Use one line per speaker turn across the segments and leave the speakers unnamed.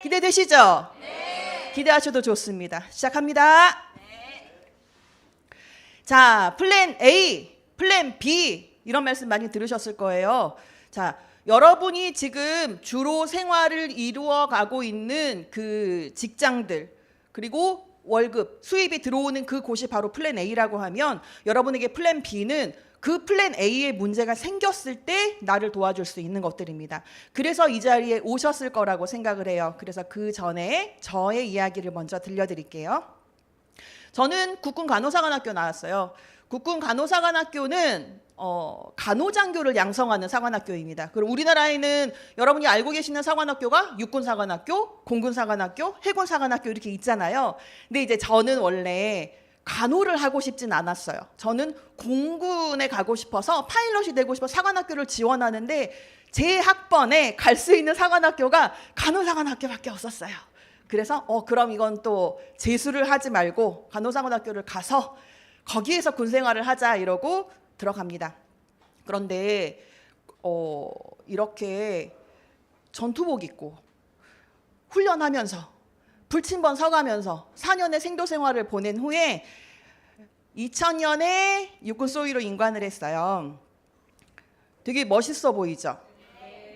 기대되시죠? 네. 기대하셔도 좋습니다. 시작합니다. 네. 자, 플랜 A, 플랜 B 이런 말씀 많이 들으셨을 거예요. 자, 여러분이 지금 주로 생활을 이루어가고 있는 그 직장들 그리고 월급, 수입이 들어오는 그 곳이 바로 플랜 A라고 하면 여러분에게 플랜 B는 그 플랜 A에 문제가 생겼을 때 나를 도와줄 수 있는 것들입니다. 그래서 이 자리에 오셨을 거라고 생각을 해요. 그래서 그 전에 저의 이야기를 먼저 들려드릴게요. 저는 국군 간호사관학교 나왔어요. 국군 간호사관학교는 간호장교를 양성하는 사관학교입니다. 그리고 우리나라에는 여러분이 알고 계시는 사관학교가 육군사관학교, 공군사관학교, 해군사관학교 이렇게 있잖아요. 근데 이제 저는 원래 간호를 하고 싶진 않았어요. 저는 공군에 가고 싶어서 파일럿이 되고 싶어 사관학교를 지원하는데 제 학번에 갈 수 있는 사관학교가 간호사관학교밖에 없었어요. 그래서 그럼 이건 또 재수를 하지 말고 간호사관학교를 가서 거기에서 군생활을 하자 이러고 들어갑니다. 그런데 이렇게 전투복 입고 훈련하면서 불침번 서가면서 4년의 생도생활을 보낸 후에 2000년에 육군 소위로 임관을 했어요. 되게 멋있어 보이죠?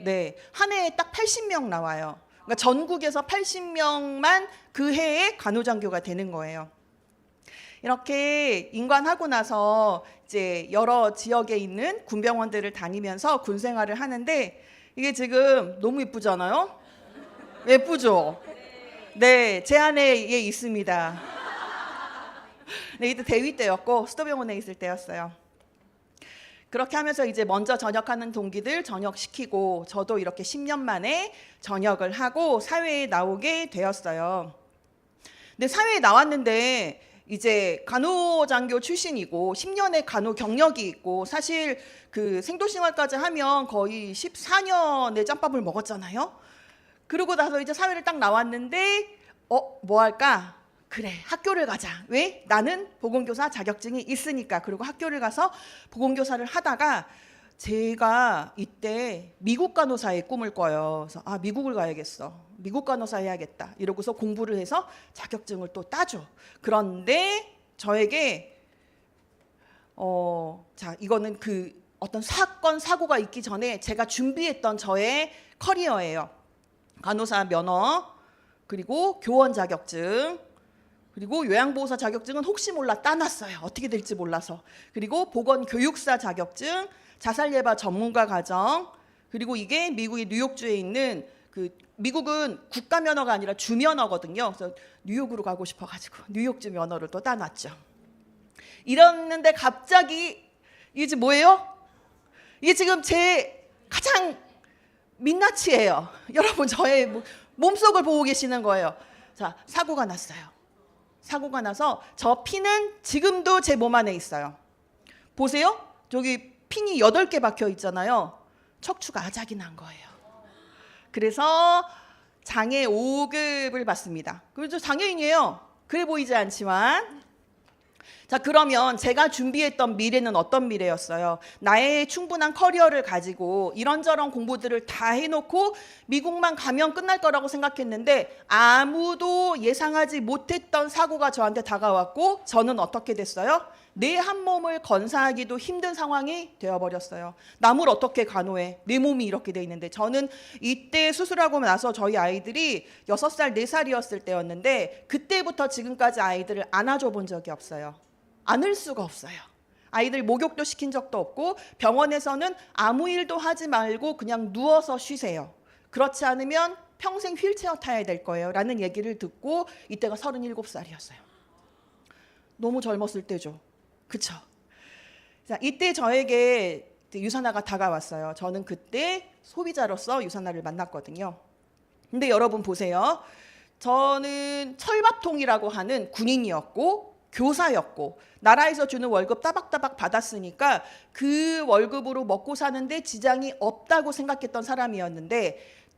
네, 한 해에 딱 80명 나와요. 그러니까 전국에서 80명만 그 해에 간호장교가 되는 거예요. 이렇게 임관하고 나서 이제 여러 지역에 있는 군병원들을 다니면서 군 생활을 하는데 이게 지금 너무 예쁘잖아요? 예쁘죠? 네, 제 안에 있습니다. 네, 이때 대위 때였고 수도병원에 있을 때였어요. 그렇게 하면서 이제 먼저 전역하는 동기들 전역시키고 저도 이렇게 10년 만에 전역을 하고 사회에 나오게 되었어요. 근데 사회에 나왔는데 이제 간호장교 출신이고 10년의 간호 경력이 있고 사실 그 생도생활까지 하면 거의 14년의 짬밥을 먹었잖아요. 그러고 나서 이제 사회를 딱 나왔는데 뭐 할까? 그래, 학교를 가자. 왜? 나는 보건교사 자격증이 있으니까. 그리고 학교를 가서 보건교사를 하다가 제가 이때 미국 간호사의 꿈을 꿔요. 그래서 미국을 가야겠어. 미국 간호사 해야겠다. 이러고서 공부를 해서 자격증을 또 따죠. 그런데 저에게 자, 이거는 그 어떤 사건 사고가 있기 전에 제가 준비했던 저의 커리어예요. 간호사 면허, 그리고 교원 자격증, 그리고 요양보호사 자격증은 혹시 몰라 따놨어요. 어떻게 될지 몰라서. 그리고 보건교육사 자격증, 자살예방 전문가 과정, 그리고 이게 미국의 뉴욕주에 있는 그 미국은 국가 면허가 아니라 주 면허거든요. 그래서 뉴욕으로 가고 싶어가지고 뉴욕주 면허를 또 따놨죠. 이랬는데 갑자기 이게 뭐예요? 이게 지금 제 가장 민낯이에요. 여러분 저의 몸속을 보고 계시는 거예요. 자, 사고가 났어요. 사고가 나서 저 피는 지금도 제 몸 안에 있어요. 보세요. 저기 핀이 8개 박혀 있잖아요. 척추가 아작이 난 거예요. 그래서 장애 5급을 받습니다. 그래서 장애인이에요. 그래 보이지 않지만. 자, 그러면 제가 준비했던 미래는 어떤 미래였어요? 나의 충분한 커리어를 가지고 이런저런 공부들을 다 해놓고 미국만 가면 끝날 거라고 생각했는데 아무도 예상하지 못했던 사고가 저한테 다가왔고 저는 어떻게 됐어요? 내 한 몸을 건사하기도 힘든 상황이 되어버렸어요. 남을 어떻게 간호해? 내 몸이 이렇게 돼 있는데 저는 이때 수술하고 나서 저희 아이들이 6살, 4살이었을 때였는데 그때부터 지금까지 아이들을 안아줘 본 적이 없어요. 안을 수가 없어요. 아이들 목욕도 시킨 적도 없고 병원에서는 아무 일도 하지 말고 그냥 누워서 쉬세요. 그렇지 않으면 평생 휠체어 타야 될 거예요 라는 얘기를 듣고 이때가 37살이었어요. 너무 젊었을 때죠. 그쵸? 자, 이때 저에게 유산화가 다가왔어요. 저는 그때 소비자로서 유산화를 만났거든요. 근데 여러분 보세요. 저는 철밥통이라고 하는 군인이었고 교사였고 나라에서 주는 월급 따박따박 받았으니까 그 월급으로 먹고 사는데 지장이 없다고 생각했던 사람이었는데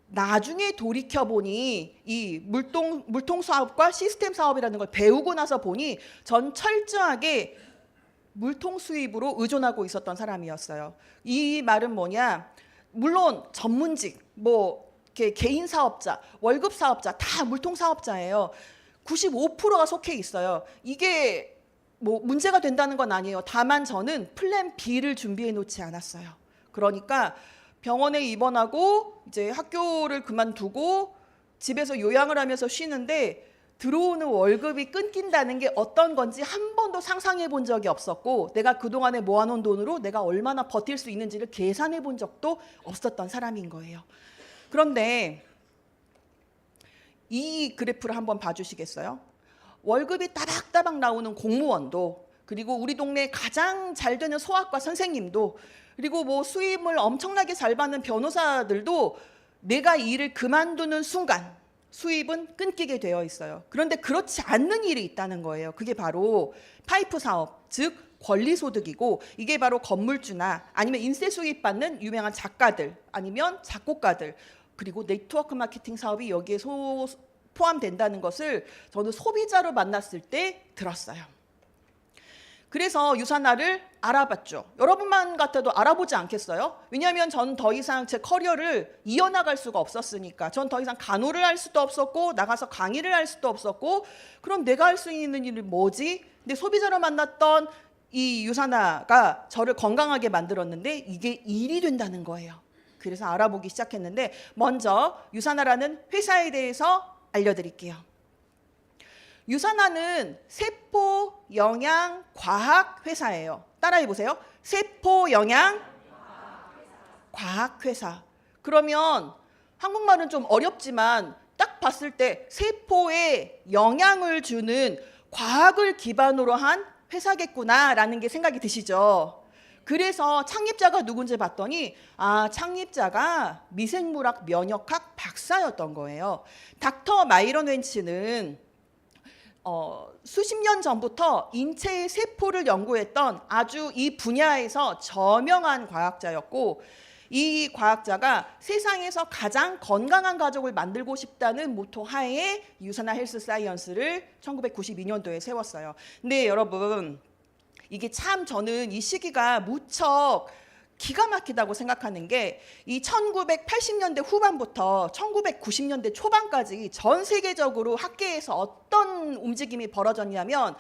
나중에 돌이켜보니 이 물통 사업과 시스템 사업이라는 걸 배우고 나서 보니 전 철저하게 물통 수입으로 의존하고 있었던 사람이었어요. 이 말은 뭐냐? 물론 전문직, 이렇게 개인 사업자, 월급 사업자 다 물통 사업자예요. 95%가 속해 있어요. 이게 뭐 문제가 된다는 건 아니에요. 다만 저는 플랜 B를 준비해 놓지 않았어요. 그러니까 병원에 입원하고 이제 학교를 그만두고 집에서 요양을 하면서 쉬는데 들어오는 월급이 끊긴다는 게 어떤 건지 한 번도 상상해 본 적이 없었고, 내가 그동안에 모아놓은 돈으로 내가 얼마나 버틸 수 있는지를 계산해 본 적도 없었던 사람인 거예요. 그런데 이 그래프를 한번 봐주시겠어요? 월급이 따박따박 나오는 공무원도, 그리고 우리 동네 가장 잘 되는 소아과 선생님도, 그리고 뭐 수임을 엄청나게 잘 받는 변호사들도 내가 이 일을 그만두는 순간 수입은 끊기게 되어 있어요. 그런데 그렇지 않는 일이 있다는 거예요. 그게 바로 파이프 사업, 즉 권리소득이고, 이게 바로 건물주나 아니면 인세 수입 받는 유명한 작가들, 아니면 작곡가들, 그리고 네트워크 마케팅 사업이 여기에 포함된다는 것을 저는 소비자로 만났을 때 들었어요. 그래서 유산화를 알아봤죠. 여러분만 같아도 알아보지 않겠어요? 왜냐하면 전 더 이상 제 커리어를 이어나갈 수가 없었으니까. 전 더 이상 간호를 할 수도 없었고, 나가서 강의를 할 수도 없었고, 그럼 내가 할 수 있는 일이 뭐지? 근데 소비자로 만났던 이 유산화가 저를 건강하게 만들었는데 이게 일이 된다는 거예요. 그래서 알아보기 시작했는데, 먼저 유산화라는 회사에 대해서 알려드릴게요. 유산화는 세포 영양 과학 회사예요. 따라해 보세요. 세포 영양 과학 회사. 그러면 한국말은 좀 어렵지만 딱 봤을 때 세포에 영향을 주는 과학을 기반으로 한 회사겠구나라는 게 생각이 드시죠? 그래서 창립자가 누군지 봤더니 창립자가 미생물학 면역학 박사였던 거예요. 닥터 마이런 웬츠는 수십 년 전부터 인체의 세포를 연구했던 아주 이 분야에서 저명한 과학자였고, 이 과학자가 세상에서 가장 건강한 가족을 만들고 싶다는 모토 하에 유산화 헬스 사이언스를 1992년도에 세웠어요. 근데 여러분, 이게 참 저는 이 시기가 무척 기가 막히다고 생각하는 게, 이 1980년대 후반부터 1990년대 초반까지 전 세계적으로 학계에서 어떤 움직임이 벌어졌냐면,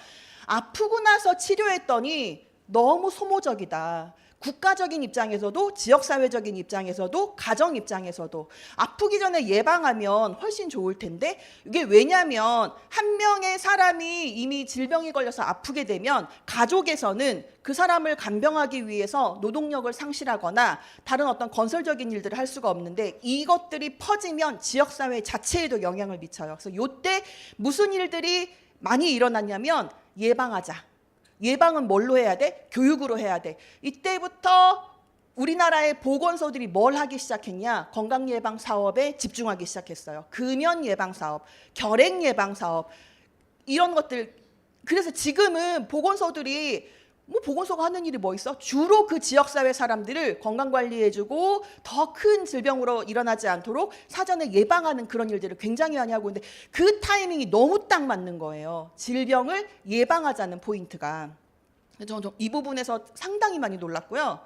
아프고 나서 치료했더니 너무 소모적이다. 국가적인 입장에서도, 지역사회적인 입장에서도, 가정 입장에서도 아프기 전에 예방하면 훨씬 좋을 텐데, 이게 왜냐면 한 명의 사람이 이미 질병에 걸려서 아프게 되면 가족에서는 그 사람을 간병하기 위해서 노동력을 상실하거나 다른 어떤 건설적인 일들을 할 수가 없는데, 이것들이 퍼지면 지역사회 자체에도 영향을 미쳐요. 그래서 이때 무슨 일들이 많이 일어났냐면, 예방하자. 예방은 뭘로 해야 돼? 교육으로 해야 돼. 이때부터 우리나라의 보건소들이 뭘 하기 시작했냐? 건강예방 사업에 집중하기 시작했어요. 금연 예방 사업, 결핵 예방 사업, 이런 것들. 그래서 지금은 보건소들이 보건소가 하는 일이 뭐 있어? 주로 그 지역사회 사람들을 건강관리해주고 더 큰 질병으로 일어나지 않도록 사전에 예방하는 그런 일들을 굉장히 많이 하고 있는데, 그 타이밍이 너무 딱 맞는 거예요. 질병을 예방하자는 포인트가. 저는 이 부분에서 상당히 많이 놀랐고요.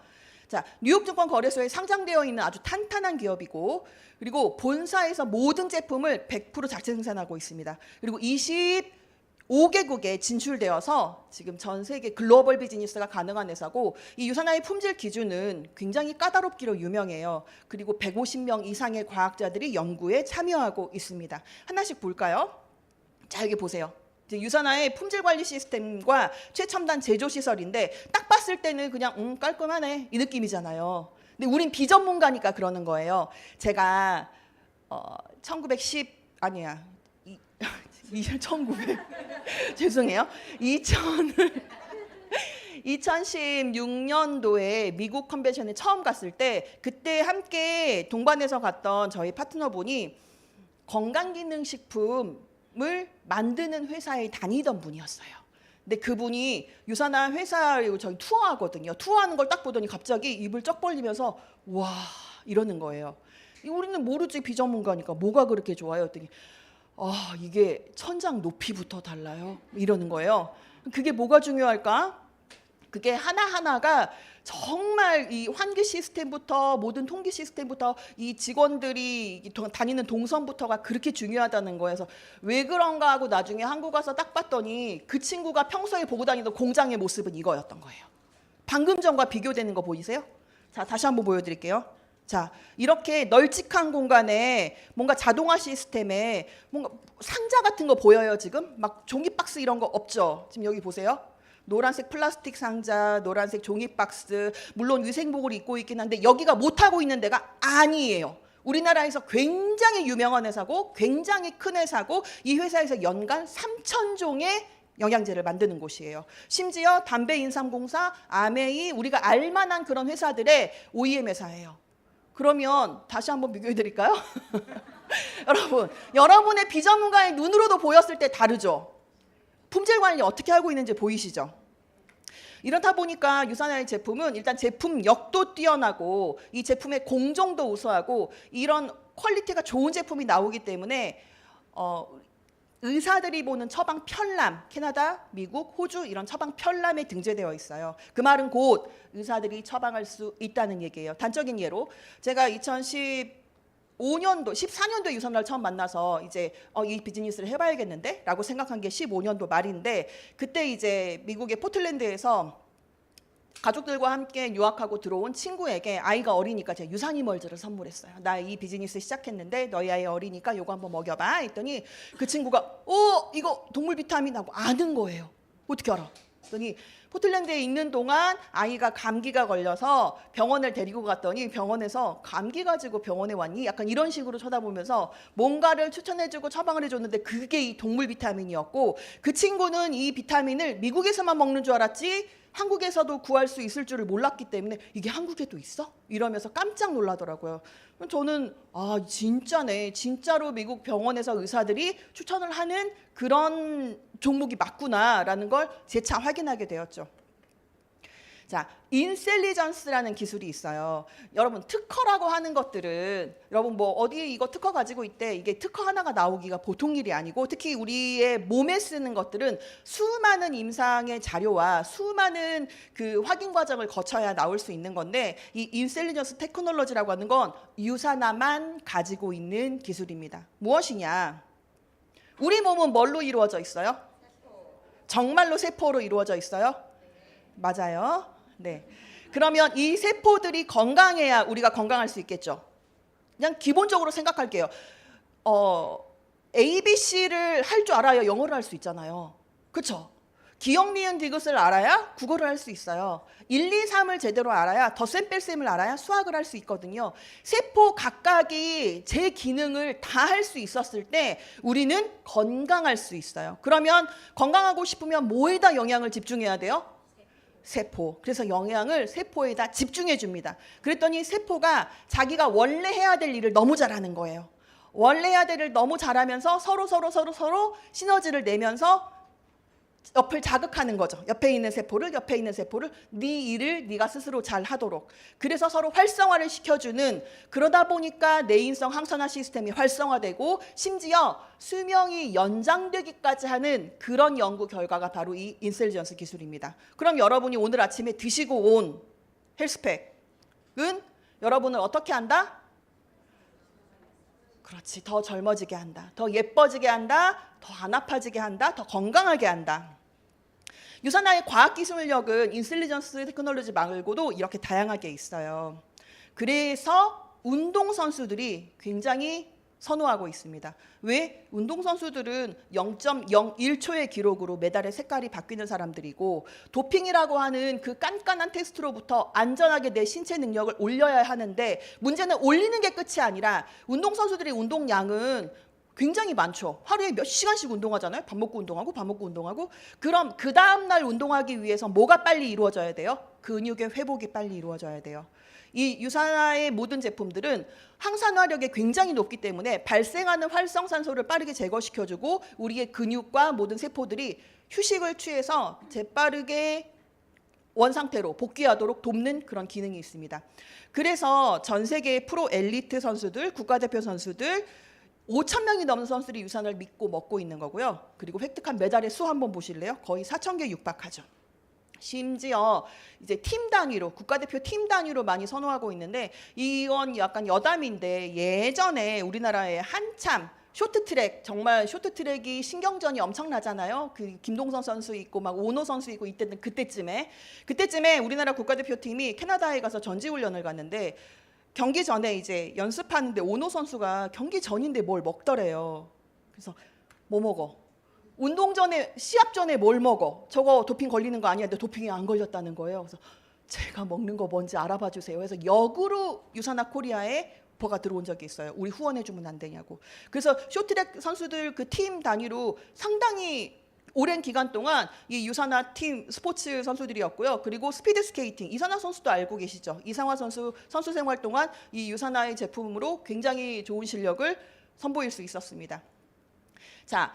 자, 뉴욕증권거래소에 상장되어 있는 아주 탄탄한 기업이고, 그리고 본사에서 모든 제품을 100% 자체 생산하고 있습니다. 그리고 25개국에 진출되어서 지금 전 세계 글로벌 비즈니스가 가능한 회사고, 이 유산화의 품질 기준은 굉장히 까다롭기로 유명해요. 그리고 150명 이상의 과학자들이 연구에 참여하고 있습니다. 하나씩 볼까요? 자, 여기 보세요. 유산화의 품질 관리 시스템과 최첨단 제조 시설인데, 딱 봤을 때는 그냥 깔끔하네 이 느낌이잖아요. 근데 우린 비전문가니까 그러는 거예요. 제가 1900 죄송해요. 2016년도에 미국 컨벤션에 처음 갔을 때, 그때 함께 동반해서 갔던 저희 파트너분이 건강기능식품을 만드는 회사에 다니던 분이었어요. 근데 그분이 유산화 회사를 저희 투어하거든요. 투어하는 걸 딱 보더니 갑자기 입을 쩍 벌리면서 와 이러는 거예요. 우리는 모르지, 비전문가니까 뭐가 그렇게 좋아요? 했더니 이게 천장 높이부터 달라요. 이러는 거예요. 그게 뭐가 중요할까? 그게 하나하나가 정말 이 환기 시스템부터 모든 통기 시스템부터 이 직원들이 다니는 동선부터가 그렇게 중요하다는 거여서 왜 그런가 하고 나중에 한국 와서 딱 봤더니 그 친구가 평소에 보고 다니던 공장의 모습은 이거였던 거예요. 방금 전과 비교되는 거 보이세요? 자, 다시 한번 보여드릴게요. 자, 이렇게 널찍한 공간에 뭔가 자동화 시스템에 뭔가 상자 같은 거 보여요, 지금? 막 종이 박스 이런 거 없죠? 지금 여기 보세요. 노란색 플라스틱 상자, 노란색 종이 박스, 물론 위생복을 입고 있긴 한데 여기가 못하고 있는 데가 아니에요. 우리나라에서 굉장히 유명한 회사고 굉장히 큰 회사고 이 회사에서 연간 3,000종의 영양제를 만드는 곳이에요. 심지어 담배인삼공사, 아메이, 우리가 알만한 그런 회사들의 OEM 회사예요. 그러면 다시 한번 비교해 드릴까요? 여러분의 비전문가의 눈으로도 보였을 때 다르죠? 품질 관리 어떻게 하고 있는지 보이시죠? 이렇다 보니까 유산화의 제품은 일단 제품력도 뛰어나고 이 제품의 공정도 우수하고 이런 퀄리티가 좋은 제품이 나오기 때문에 의사들이 보는 처방 편람, 캐나다, 미국, 호주 이런 처방 편람에 등재되어 있어요. 그 말은 곧 의사들이 처방할 수 있다는 얘기예요. 단적인 예로 제가 2015년도, 14년도에 유산화를 처음 만나서 이제 이 비즈니스를 해봐야겠는데 라고 생각한 게 15년도 말인데 그때 이제 미국의 포틀랜드에서 가족들과 함께 유학하고 들어온 친구에게 아이가 어리니까 제가 유산이멀즈를 선물했어요. 나 이 비즈니스 시작했는데 너희 아이 어리니까 요거 한번 먹여봐 했더니 그 친구가 이거 동물 비타민하고 아는 거예요. 어떻게 알아? 그랬더니 포틀랜드에 있는 동안 아이가 감기가 걸려서 병원을 데리고 갔더니 병원에서 감기 가지고 병원에 왔니? 약간 이런 식으로 쳐다보면서 뭔가를 추천해주고 처방을 해줬는데 그게 이 동물 비타민이었고 그 친구는 이 비타민을 미국에서만 먹는 줄 알았지 한국에서도 구할 수 있을 줄을 몰랐기 때문에 이게 한국에도 있어? 이러면서 깜짝 놀라더라고요. 저는 진짜네. 진짜로 미국 병원에서 의사들이 추천을 하는 그런 종목이 맞구나라는 걸 재차 확인하게 되었죠. 자, 인셀리전스라는 기술이 있어요. 여러분 특허라고 하는 것들은 여러분 뭐 어디에 이거 특허 가지고 있대 이게 특허 하나가 나오기가 보통 일이 아니고 특히 우리의 몸에 쓰는 것들은 수많은 임상의 자료와 수많은 그 확인 과정을 거쳐야 나올 수 있는 건데 이 인셀리전스 테크놀로지라고 하는 건 유산화만 가지고 있는 기술입니다. 무엇이냐? 우리 몸은 뭘로 이루어져 있어요? 정말로 세포로 이루어져 있어요? 맞아요. 네. 그러면 이 세포들이 건강해야 우리가 건강할 수 있겠죠. 그냥 기본적으로 생각할게요. ABC를 할 줄 알아야 영어를 할 수 있잖아요. 그렇죠? 기역, 니은, 디귿을 알아야 국어를 할 수 있어요. 1, 2, 3을 제대로 알아야 덧셈 뺄셈을 알아야 수학을 할 수 있거든요. 세포 각각이 제 기능을 다 할 수 있었을 때 우리는 건강할 수 있어요. 그러면 건강하고 싶으면 뭐에다 영향을 집중해야 돼요? 세포. 그래서 영양을 세포에다 집중해 줍니다. 그랬더니 세포가 자기가 원래 해야 될 일을 너무 잘하는 거예요. 원래 해야 될 일을 너무 잘하면서 서로 시너지를 내면서 옆을 자극하는 거죠. 옆에 있는 세포를 네 일을 네가 스스로 잘 하도록. 그래서 서로 활성화를 시켜주는 그러다 보니까 내인성 항산화 시스템이 활성화되고 심지어 수명이 연장되기까지 하는 그런 연구 결과가 바로 이 인셀리전스 기술입니다. 그럼 여러분이 오늘 아침에 드시고 온 헬스팩은 여러분을 어떻게 한다? 그렇지. 더 젊어지게 한다. 더 예뻐지게 한다. 더 안 아파지게 한다. 더 건강하게 한다. 유산화의 과학기술력은 인셀리전스 테크놀로지 말고도 이렇게 다양하게 있어요. 그래서 운동선수들이 굉장히 선호하고 있습니다. 왜? 운동선수들은 0.01초의 기록으로 메달의 색깔이 바뀌는 사람들이고 도핑이라고 하는 그 깐깐한 테스트로부터 안전하게 내 신체 능력을 올려야 하는데 문제는 올리는 게 끝이 아니라 운동선수들의 운동량은 굉장히 많죠. 하루에 몇 시간씩 운동하잖아요. 밥 먹고 운동하고. 그럼 그 다음날 운동하기 위해서 뭐가 빨리 이루어져야 돼요? 근육의 회복이 빨리 이루어져야 돼요. 이 유산화의 모든 제품들은 항산화력이 굉장히 높기 때문에 발생하는 활성산소를 빠르게 제거시켜주고 우리의 근육과 모든 세포들이 휴식을 취해서 재빠르게 원상태로 복귀하도록 돕는 그런 기능이 있습니다. 그래서 전 세계의 프로 엘리트 선수들, 국가대표 선수들 5,000명이 넘는 선수들이 유산을 믿고 먹고 있는 거고요. 그리고 획득한 메달의 수 한번 보실래요? 거의 4,000개 육박하죠. 심지어 이제 팀 단위로 국가대표 팀 단위로 많이 선호하고 있는데 이건 약간 여담인데 예전에 우리나라에 한참 쇼트트랙 정말 쇼트트랙이 신경전이 엄청나잖아요. 그 김동선 선수 있고 막 오노 선수 있고 이때는 그때쯤에 우리나라 국가대표팀이 캐나다에 가서 전지훈련을 갔는데 경기 전에 이제 연습하는데 오노 선수가 경기 전인데 뭘 먹더래요. 그래서 뭐 먹어? 운동 전에 시합 전에 뭘 먹어? 저거 도핑 걸리는 거 아니야? 근데 도핑이 안 걸렸다는 거예요. 그래서 제가 먹는 거 뭔지 알아봐 주세요. 그래서 역으로 유산화 코리아에 오퍼가 들어온 적이 있어요. 우리 후원해 주면 안 되냐고. 그래서 쇼트트랙 선수들 그 팀 단위로 상당히 오랜 기간 동안 이 유산화 팀 스포츠 선수들이었고요. 그리고 스피드 스케이팅 이산화 선수도 알고 계시죠? 이상화 선수 선수 생활 동안 이 유산화의 제품으로 굉장히 좋은 실력을 선보일 수 있었습니다. 자,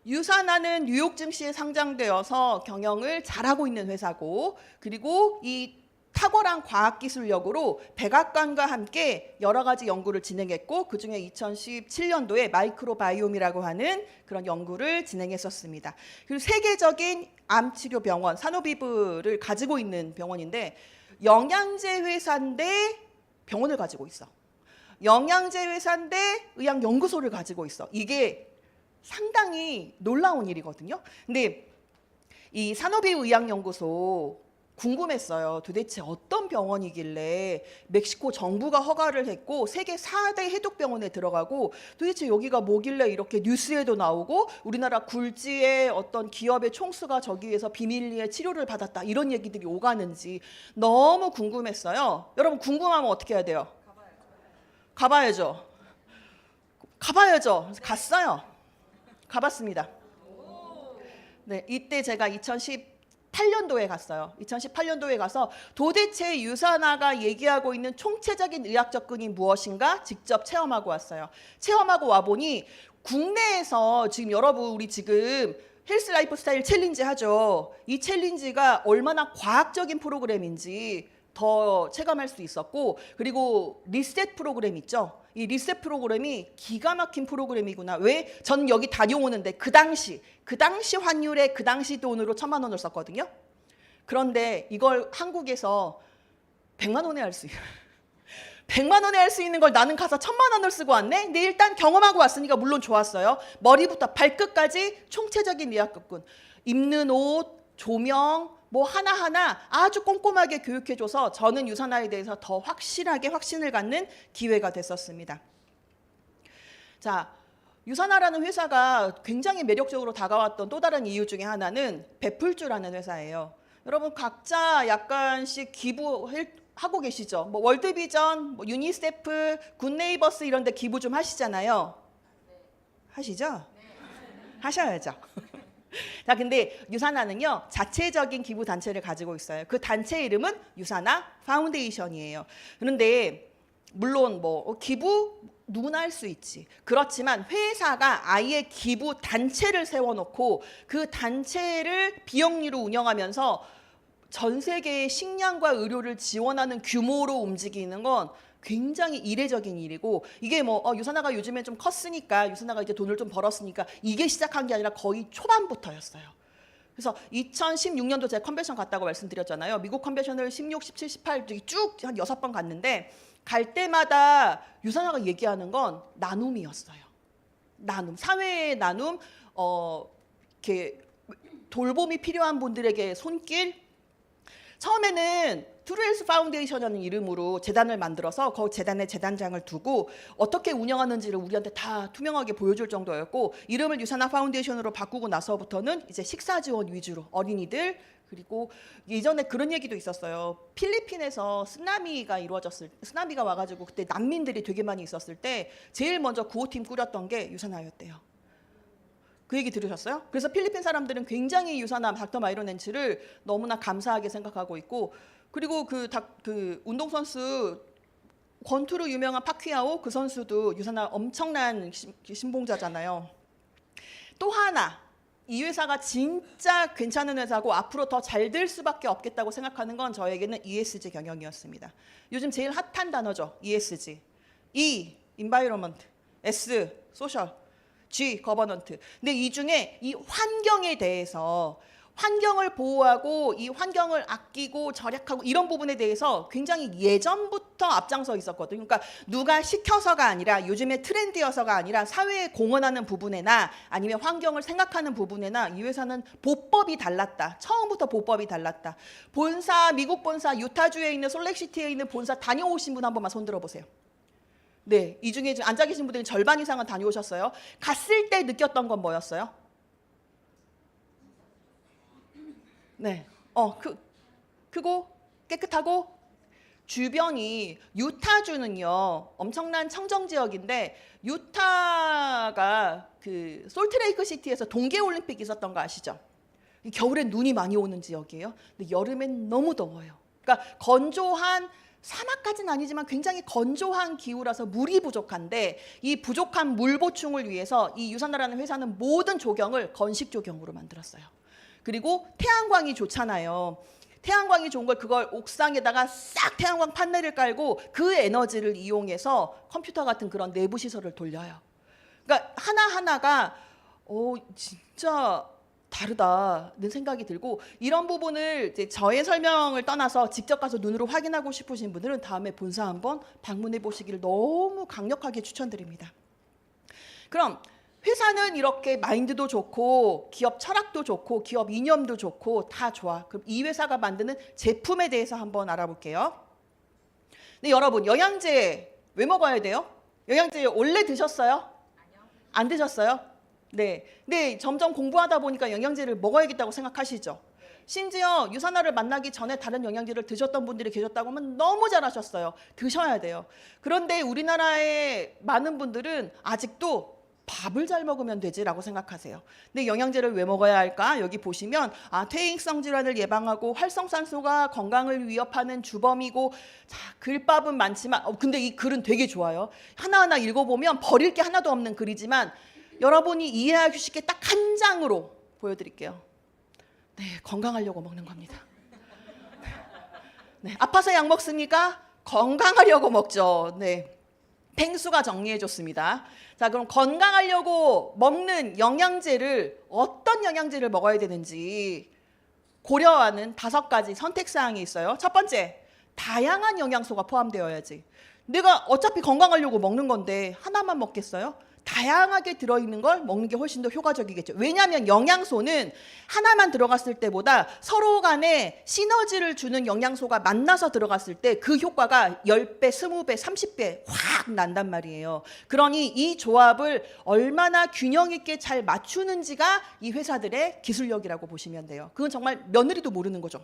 유산화는 뉴욕 증시에 상장되어서 경영을 잘하고 있는 회사고 그리고 이 탁월한 과학기술력으로 백악관과 함께 여러 가지 연구를 진행했고 그중에 2017년도에 마이크로바이옴이라고 하는 그런 연구를 진행했었습니다. 그리고 세계적인 암치료 병원 사노비브를 가지고 있는 병원인데 영양제 회사인데 병원을 가지고 있어. 영양제 회사인데 의학연구소를 가지고 있어. 이게 상당히 놀라운 일이거든요. 근데 이 산호비브 의학연구소 궁금했어요. 도대체 어떤 병원이길래 멕시코 정부가 허가를 했고 세계 4대 해독병원에 들어가고 도대체 여기가 뭐길래 이렇게 뉴스에도 나오고 우리나라 굴지의 어떤 기업의 총수가 저기에서 비밀리에 치료를 받았다 이런 얘기들이 오가는지 너무 궁금했어요. 여러분 궁금하면 어떻게 해야 돼요? 가봐야죠. 가봐야죠. 갔어요. 가봤습니다. 네, 이때 제가 2018년도에 갔어요. 2018년도에 가서 도대체 유산화가 얘기하고 있는 총체적인 의학 접근이 무엇인가 직접 체험하고 왔어요. 체험하고 와보니 국내에서 지금 여러분 우리 지금 헬스 라이프 스타일 챌린지 하죠. 이 챌린지가 얼마나 과학적인 프로그램인지 더 체감할 수 있었고 그리고 리셋 프로그램 있죠. 이 리셋 프로그램이 기가 막힌 프로그램이구나. 왜? 저는 여기 다녀오는데 그 당시 환율에 그 당시 돈으로 1,000만 원을 썼거든요. 그런데 이걸 한국에서 100만 원에 할 수 있어요. 100만 원에 할 수 있는 걸 나는 가서 1,000만 원을 쓰고 왔네? 근데 일단 경험하고 왔으니까 물론 좋았어요. 머리부터 발끝까지 총체적인 의학접근. 입는 옷, 조명, 뭐 하나하나 아주 꼼꼼하게 교육해줘서 저는 유산화에 대해서 더 확실하게 확신을 갖는 기회가 됐었습니다. 자, 유산화라는 회사가 굉장히 매력적으로 다가왔던 또 다른 이유 중에 하나는 베풀주라는 회사예요. 여러분 각자 약간씩 기부하고 계시죠? 뭐 월드비전, 뭐 유니세프, 굿네이버스 이런 데 기부 좀 하시잖아요. 하시죠? 하셔야죠. 자, 근데 유산화는요 자체적인 기부 단체를 가지고 있어요. 그 단체 이름은 유산화 파운데이션이에요. 그런데 물론 뭐 기부 누구나 할 수 있지. 그렇지만 회사가 아예 기부 단체를 세워놓고 그 단체를 비영리로 운영하면서 전 세계의 식량과 의료를 지원하는 규모로 움직이는 건 굉장히 이례적인 일이고 이게 뭐 유산화가 요즘에 좀 컸으니까 유산화가 이제 돈을 좀 벌었으니까 이게 시작한 게 아니라 거의 초반부터였어요. 그래서 2016년도 제가 컨벤션 갔다고 말씀드렸잖아요. 미국 컨벤션을 16, 17, 18 쭉 한 6번 갔는데 갈 때마다 유산화가 얘기하는 건 나눔이었어요. 나눔, 사회의 나눔, 이렇게 돌봄이 필요한 분들에게 손길. 처음에는 트루헬스 파운데이션이라는 이름으로 재단을 만들어서 그 재단에 재단장을 두고 어떻게 운영하는지를 우리한테 다 투명하게 보여줄 정도였고 이름을 유산화 파운데이션으로 바꾸고 나서부터는 이제 식사 지원 위주로 어린이들 그리고 예전에 그런 얘기도 있었어요. 필리핀에서 쓰나미가 와가지고 그때 난민들이 되게 많이 있었을 때 제일 먼저 구호팀 꾸렸던 게 유산화였대요. 그 얘기 들으셨어요? 그래서 필리핀 사람들은 굉장히 유산화 닥터 마이론 렌츠를 너무나 감사하게 생각하고 있고 그리고 그 운동선수 권투로 유명한 파퀴아오 그 선수도 유산화 엄청난 신봉자잖아요. 또 하나 이 회사가 진짜 괜찮은 회사고 앞으로 더 잘 될 수밖에 없겠다고 생각하는 건 저에게는 ESG 경영이었습니다. 요즘 제일 핫한 단어죠. ESG. E, environment, S, social, G, 거버넌트. 근데 이 중에 이 환경에 대해서 환경을 보호하고 이 환경을 아끼고 절약하고 이런 부분에 대해서 굉장히 예전부터 앞장서 있었거든요. 그러니까 누가 시켜서가 아니라 요즘의 트렌드여서가 아니라 사회에 공헌하는 부분에나 아니면 환경을 생각하는 부분에나 이 회사는 보법이 달랐다. 처음부터 보법이 달랐다. 본사, 미국 본사, 유타주에 있는 솔렉시티에 있는 본사 다녀오신 분 한 번만 손 들어보세요. 네, 이 중에 앉아 계신 분들이 절반 이상은 다녀오셨어요. 갔을 때 느꼈던 건 뭐였어요? 네, 크고 깨끗하고 주변이 유타주는요 엄청난 청정 지역인데 유타가 그 솔트레이크 시티에서 동계 올림픽 있었던 거 아시죠? 겨울엔 눈이 많이 오는 지역이에요. 근데 여름엔 너무 더워요. 그러니까 건조한 사막까지는 아니지만 굉장히 건조한 기후라서 물이 부족한데 이 부족한 물 보충을 위해서 이 유산나라는 회사는 모든 조경을 건식 조경으로 만들었어요. 그리고 태양광이 좋잖아요. 태양광이 좋은 걸 그걸 옥상에다가 싹 태양광 판넬을 깔고 그 에너지를 이용해서 컴퓨터 같은 그런 내부 시설을 돌려요. 그러니까 하나하나가 진짜 다르다는 생각이 들고 이런 부분을 이제 저의 설명을 떠나서 직접 가서 눈으로 확인하고 싶으신 분들은 다음에 본사 한번 방문해 보시기를 너무 강력하게 추천드립니다. 그럼 회사는 이렇게 마인드도 좋고 기업 철학도 좋고 기업 이념도 좋고 다 좋아. 그럼 이 회사가 만드는 제품에 대해서 한번 알아볼게요. 네, 여러분 영양제 왜 먹어야 돼요? 영양제 원래 드셨어요? 아니요. 안 드셨어요? 네. 네, 점점 공부하다 보니까 영양제를 먹어야겠다고 생각하시죠? 심지어 유산화를 만나기 전에 다른 영양제를 드셨던 분들이 계셨다고 하면 너무 잘하셨어요. 드셔야 돼요. 그런데 우리나라의 많은 분들은 아직도 밥을 잘 먹으면 되지라고 생각하세요. 근데 영양제를 왜 먹어야 할까? 여기 보시면 퇴행성 질환을 예방하고 활성산소가 건강을 위협하는 주범이고 자, 글밥은 많지만 근데 이 글은 되게 좋아요. 하나하나 읽어보면 버릴 게 하나도 없는 글이지만 여러분이 이해하기 쉽게 딱 한 장으로 보여드릴게요. 네, 건강하려고 먹는 겁니다. 네, 아파서 약 먹습니까? 건강하려고 먹죠. 네, 펭수가 정리해줬습니다. 자, 그럼 건강하려고 먹는 영양제를 어떤 영양제를 먹어야 되는지 고려하는 5가지 선택사항이 있어요. 첫 번째, 다양한 영양소가 포함되어야지. 내가 어차피 건강하려고 먹는 건데 하나만 먹겠어요? 다양하게 들어있는 걸 먹는 게 훨씬 더 효과적이겠죠. 왜냐하면 영양소는 하나만 들어갔을 때보다 서로 간에 시너지를 주는 영양소가 만나서 들어갔을 때 그 효과가 10배, 20배, 30배 확 난단 말이에요. 그러니 이 조합을 얼마나 균형 있게 잘 맞추는지가 이 회사들의 기술력이라고 보시면 돼요. 그건 정말 며느리도 모르는 거죠.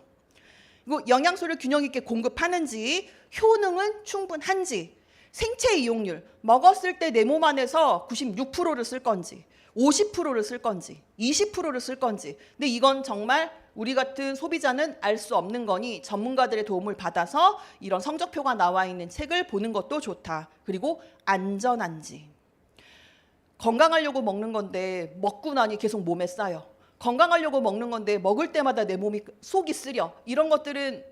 그리고 영양소를 균형 있게 공급하는지, 효능은 충분한지, 생체 이용률, 먹었을 때 내 몸 안에서 96%를 쓸 건지 50%를 쓸 건지 20%를 쓸 건지. 근데 이건 정말 우리 같은 소비자는 알 수 없는 거니 전문가들의 도움을 받아서 이런 성적표가 나와 있는 책을 보는 것도 좋다. 그리고 안전한지. 건강하려고 먹는 건데 먹고 나니 계속 몸에 쌓여. 건강하려고 먹는 건데 먹을 때마다 내 몸이 속이 쓰려. 이런 것들은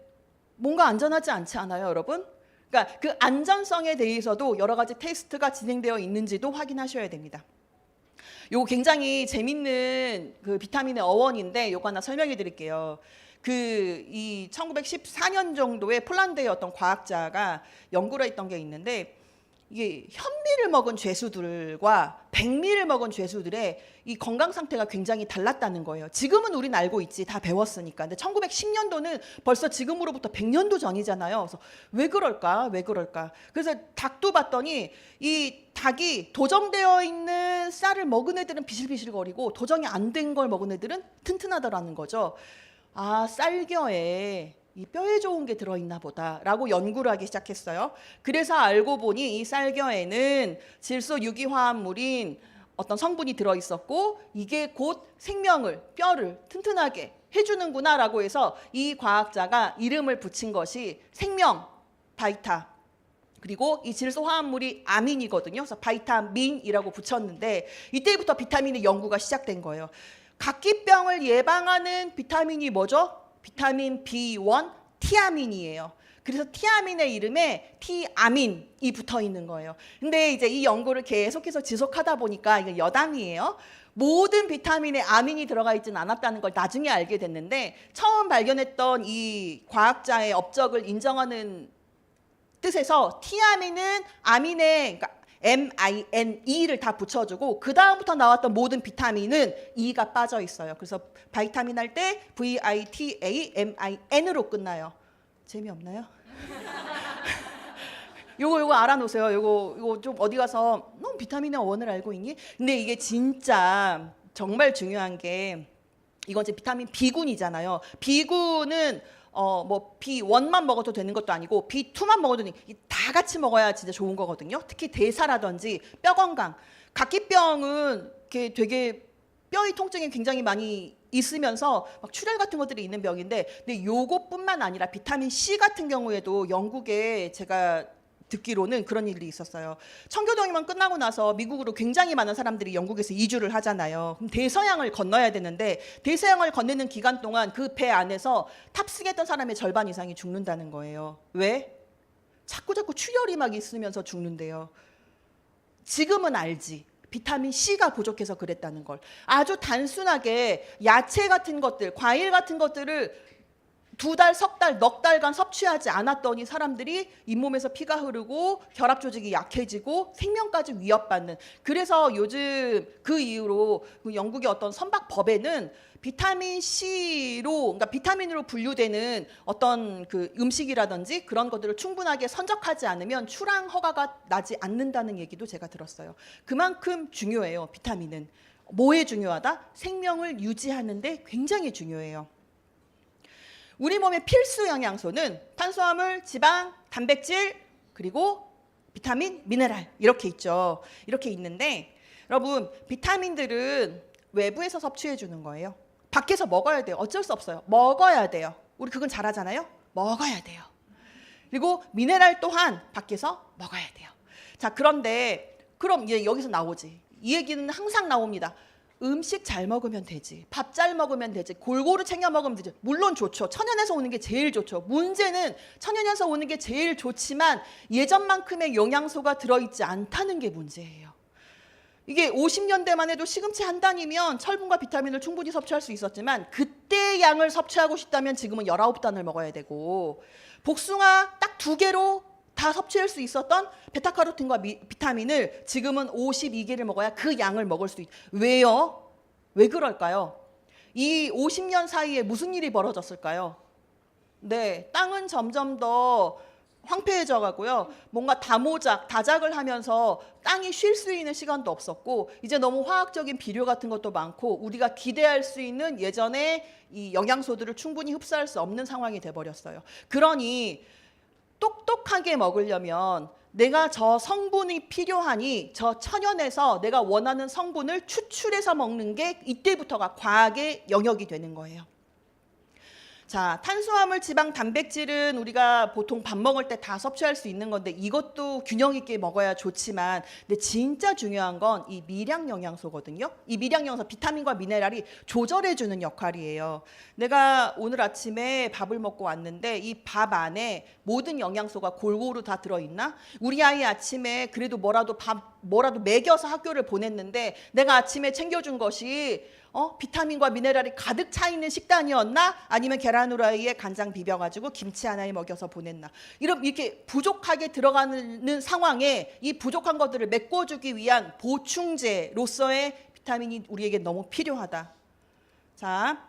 뭔가 안전하지 않지 않아요, 여러분? 그러니까 그 안전성에 대해서도 여러 가지 테스트가 진행되어 있는지도 확인하셔야 됩니다. 요거 굉장히 재밌는 그 비타민의 어원인데 요거 하나 설명해 드릴게요. 이 1914년 정도에 폴란드의 어떤 과학자가 연구를 했던 게 있는데 이게 현미를 먹은 죄수들과 백미를 먹은 죄수들의 이 건강 상태가 굉장히 달랐다는 거예요. 지금은 우린 알고 있지, 다 배웠으니까. 근데 1910년도는 벌써 지금으로부터 100년도 전이잖아요. 그래서 왜 그럴까? 왜 그럴까? 그래서 닭도 봤더니 이 닭이 도정되어 있는 쌀을 먹은 애들은 비실비실거리고 도정이 안 된 걸 먹은 애들은 튼튼하더라는 거죠. 쌀겨에 이 뼈에 좋은 게 들어있나 보다라고 연구를 하기 시작했어요. 그래서 알고 보니 이 쌀겨에는 질소 유기화합물인 어떤 성분이 들어있었고 이게 곧 생명을, 뼈를 튼튼하게 해주는구나라고 해서 이 과학자가 이름을 붙인 것이 생명 바이타, 그리고 이 질소 화합물이 아민이거든요. 그래서 바이타민이라고 붙였는데 이때부터 비타민의 연구가 시작된 거예요. 각기병을 예방하는 비타민이 뭐죠? 비타민 B1 티아민이에요. 그래서 티아민의 이름에 티아민이 붙어 있는 거예요. 근데 이제 이 연구를 계속해서 지속하다 보니까 이게 여담이에요. 모든 비타민에 아민이 들어가 있지는 않았다는 걸 나중에 알게 됐는데 처음 발견했던 이 과학자의 업적을 인정하는 뜻에서 티아민은 아민에 그러니까 MINE를 다 붙여주고 그 다음부터 나왔던 모든 비타민은 E가 빠져 있어요. 그래서 바이타민 할 때 VITAMIN으로 끝나요. 재미없나요? 요거 알아놓으세요. 요거 좀 어디 가서 너 비타민의 원을 알고 있니? 근데 이게 진짜 정말 중요한 게 이건 이제 비타민 B군이잖아요. B군은 뭐 B1만 먹어도 되는 것도 아니고 B2만 먹어도 다 같이 먹어야 진짜 좋은 거거든요. 특히 대사라든지 뼈 건강. 각기병은 이렇게 되게 뼈의 통증이 굉장히 많이 있으면서 막 출혈 같은 것들이 있는 병인데 근데 요것뿐만 아니라 비타민 C 같은 경우에도 영국에 제가 듣기로는 그런 일이 있었어요. 청교도행만 끝나고 나서 미국으로 굉장히 많은 사람들이 영국에서 이주를 하잖아요. 그럼 대서양을 건너야 되는데 대서양을 건너는 기간 동안 그 배 안에서 탑승했던 사람의 절반 이상이 죽는다는 거예요. 왜? 자꾸 출혈이 막 있으면서 죽는데요. 지금은 알지. 비타민 C가 부족해서 그랬다는 걸. 아주 단순하게 야채 같은 것들, 과일 같은 것들을 2달, 석 달, 넉 달간 섭취하지 않았더니 사람들이 잇몸에서 피가 흐르고 혈압 조직이 약해지고 생명까지 위협받는. 그래서 요즘 그 이후로 영국의 어떤 선박 법에는 비타민 C로, 그러니까 비타민으로 분류되는 어떤 그 음식이라든지 그런 것들을 충분하게 선적하지 않으면 출항 허가가 나지 않는다는 얘기도 제가 들었어요. 그만큼 중요해요. 비타민은. 뭐에 중요하다? 생명을 유지하는 데 굉장히 중요해요. 우리 몸의 필수 영양소는 탄수화물, 지방, 단백질, 그리고 비타민, 미네랄 이렇게 있죠. 이렇게 있는데 여러분 비타민들은 외부에서 섭취해 주는 거예요. 밖에서 먹어야 돼요. 어쩔 수 없어요. 먹어야 돼요. 우리 그건 잘하잖아요. 먹어야 돼요. 그리고 미네랄 또한 밖에서 먹어야 돼요. 자, 그런데 그럼 이제 여기서 나오지. 이 얘기는 항상 나옵니다. 음식 잘 먹으면 되지. 밥 잘 먹으면 되지. 골고루 챙겨 먹으면 되지. 물론 좋죠. 천연에서 오는 게 제일 좋죠. 문제는 천연에서 오는 게 제일 좋지만 예전만큼의 영양소가 들어있지 않다는 게 문제예요. 이게 50년대만 해도 시금치 한 단이면 철분과 비타민을 충분히 섭취할 수 있었지만 그때 양을 섭취하고 싶다면 지금은 19단을 먹어야 되고 복숭아 딱 2개로 다 섭취할 수 있었던 베타카로틴과 비타민을 지금은 52개를 먹어야 그 양을 먹을 수 왜요? 왜 그럴까요? 이 50년 사이에 무슨 일이 벌어졌을까요? 네, 땅은 점점 더 황폐해져 가고요. 뭔가 다작을 하면서 땅이 쉴 수 있는 시간도 없었고 이제 너무 화학적인 비료 같은 것도 많고 우리가 기대할 수 있는 예전에 이 영양소들을 충분히 흡수할 수 없는 상황이 돼버렸어요. 그러니 똑똑하게 먹으려면 내가 저 성분이 필요하니 저 천연에서 내가 원하는 성분을 추출해서 먹는 게 이때부터가 과학의 영역이 되는 거예요. 자, 탄수화물, 지방, 단백질은 우리가 보통 밥 먹을 때 다 섭취할 수 있는 건데 이것도 균형 있게 먹어야 좋지만 근데 진짜 중요한 건 이 미량 영양소거든요. 이 미량 영양소 비타민과 미네랄이 조절해 주는 역할이에요. 내가 오늘 아침에 밥을 먹고 왔는데 이 밥 안에 모든 영양소가 골고루 다 들어있나? 우리 아이 아침에 그래도 뭐라도 먹여서 학교를 보냈는데 내가 아침에 챙겨준 것이 비타민과 미네랄이 가득 차 있는 식단이었나? 아니면 계란 후라이에 간장 비벼가지고 김치 하나에 먹여서 보냈나? 이렇게 부족하게 들어가는 상황에 이 부족한 것들을 메꿔주기 위한 보충제로서의 비타민이 우리에게 너무 필요하다. 자,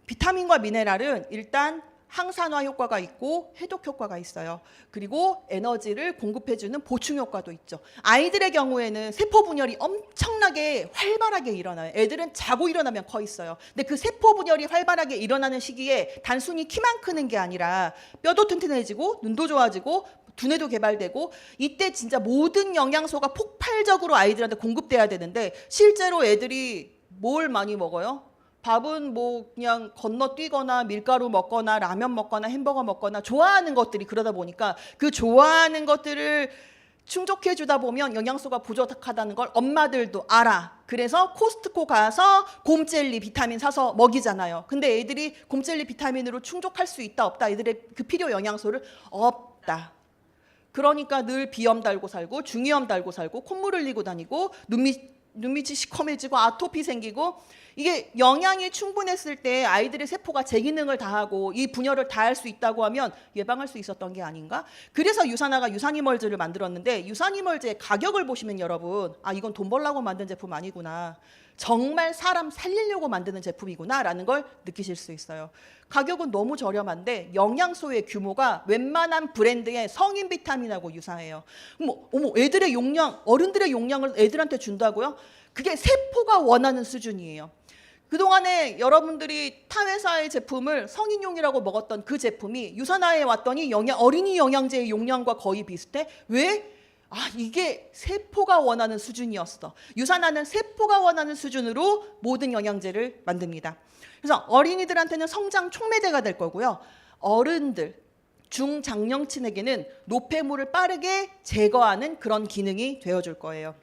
비타민과 미네랄은 일단 항산화 효과가 있고 해독 효과가 있어요. 그리고 에너지를 공급해주는 보충 효과도 있죠. 아이들의 경우에는 세포 분열이 엄청나게 활발하게 일어나요. 애들은 자고 일어나면 커 있어요. 근데 그 세포 분열이 활발하게 일어나는 시기에 단순히 키만 크는 게 아니라 뼈도 튼튼해지고 눈도 좋아지고 두뇌도 개발되고 이때 진짜 모든 영양소가 폭발적으로 아이들한테 공급돼야 되는데 실제로 애들이 뭘 많이 먹어요? 밥은 뭐 그냥 건너뛰거나 밀가루 먹거나 라면 먹거나 햄버거 먹거나 좋아하는 것들이 그러다 보니까 그 좋아하는 것들을 충족해 주다 보면 영양소가 부족하다는 걸 엄마들도 알아. 그래서 코스트코 가서 곰젤리 비타민 사서 먹이잖아요. 근데 애들이 곰젤리 비타민으로 충족할 수 있다 없다. 애들의 그 필요 영양소를 없다. 그러니까 늘 비염 달고 살고 중이염 달고 살고 콧물 흘리고 다니고 눈밑 눈밑이 시커매지고 아토피 생기고, 이게 영양이 충분했을 때 아이들의 세포가 제 기능을 다하고 이 분열을 다할 수 있다고 하면 예방할 수 있었던 게 아닌가? 그래서 유산화가 유산이멀즈를 만들었는데, 유산이멀즈의 가격을 보시면 여러분, 아 이건 돈 벌려고 만든 제품 아니구나, 정말 사람 살리려고 만드는 제품이구나 라는 걸 느끼실 수 있어요. 가격은 너무 저렴한데 영양소의 규모가 웬만한 브랜드의 성인 비타민하고 유사해요. 어머 애들의 용량, 어른들의 용량을 애들한테 준다고요? 그게 세포가 원하는 수준이에요. 그동안에 여러분들이 타 회사의 제품을 성인용이라고 먹었던 그 제품이 유산화에 왔더니 어린이 영양제의 용량과 거의 비슷해. 왜? 아, 이게 세포가 원하는 수준이었어. 유산화는 세포가 원하는 수준으로 모든 영양제를 만듭니다. 그래서 어린이들한테는 성장 촉매제가 될 거고요. 어른들, 중장년층에게는 노폐물을 빠르게 제거하는 그런 기능이 되어줄 거예요.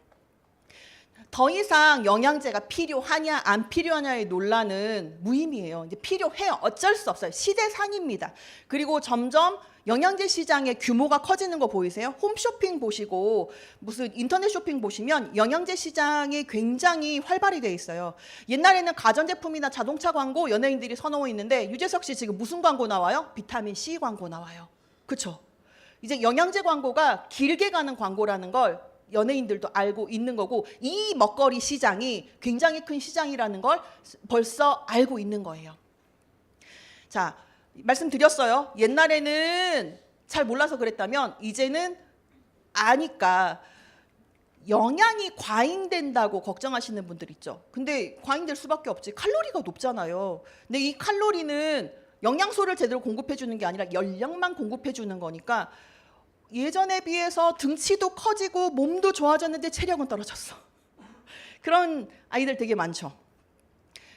더 이상 영양제가 필요하냐 안 필요하냐의 논란은 무의미해요. 이제 필요해요. 어쩔 수 없어요. 시대상입니다. 그리고 점점 영양제 시장의 규모가 커지는 거 보이세요? 홈쇼핑 보시고 무슨 인터넷 쇼핑 보시면 영양제 시장이 굉장히 활발히 돼 있어요. 옛날에는 가전제품이나 자동차 광고 연예인들이 선호해 있는데, 유재석 씨 지금 무슨 광고 나와요? 비타민 C 광고 나와요. 그렇죠? 이제 영양제 광고가 길게 가는 광고라는 걸 연예인들도 알고 있는 거고, 이 먹거리 시장이 굉장히 큰 시장이라는 걸 벌써 알고 있는 거예요. 자, 말씀드렸어요. 옛날에는 잘 몰라서 그랬다면 이제는 아니까 영양이 과잉된다고 걱정하시는 분들 있죠. 근데 과잉될 수밖에 없지. 칼로리가 높잖아요. 근데 이 칼로리는 영양소를 제대로 공급해 주는 게 아니라 열량만 공급해 주는 거니까 예전에 비해서 등치도 커지고 몸도 좋아졌는데 체력은 떨어졌어. 그런 아이들 되게 많죠.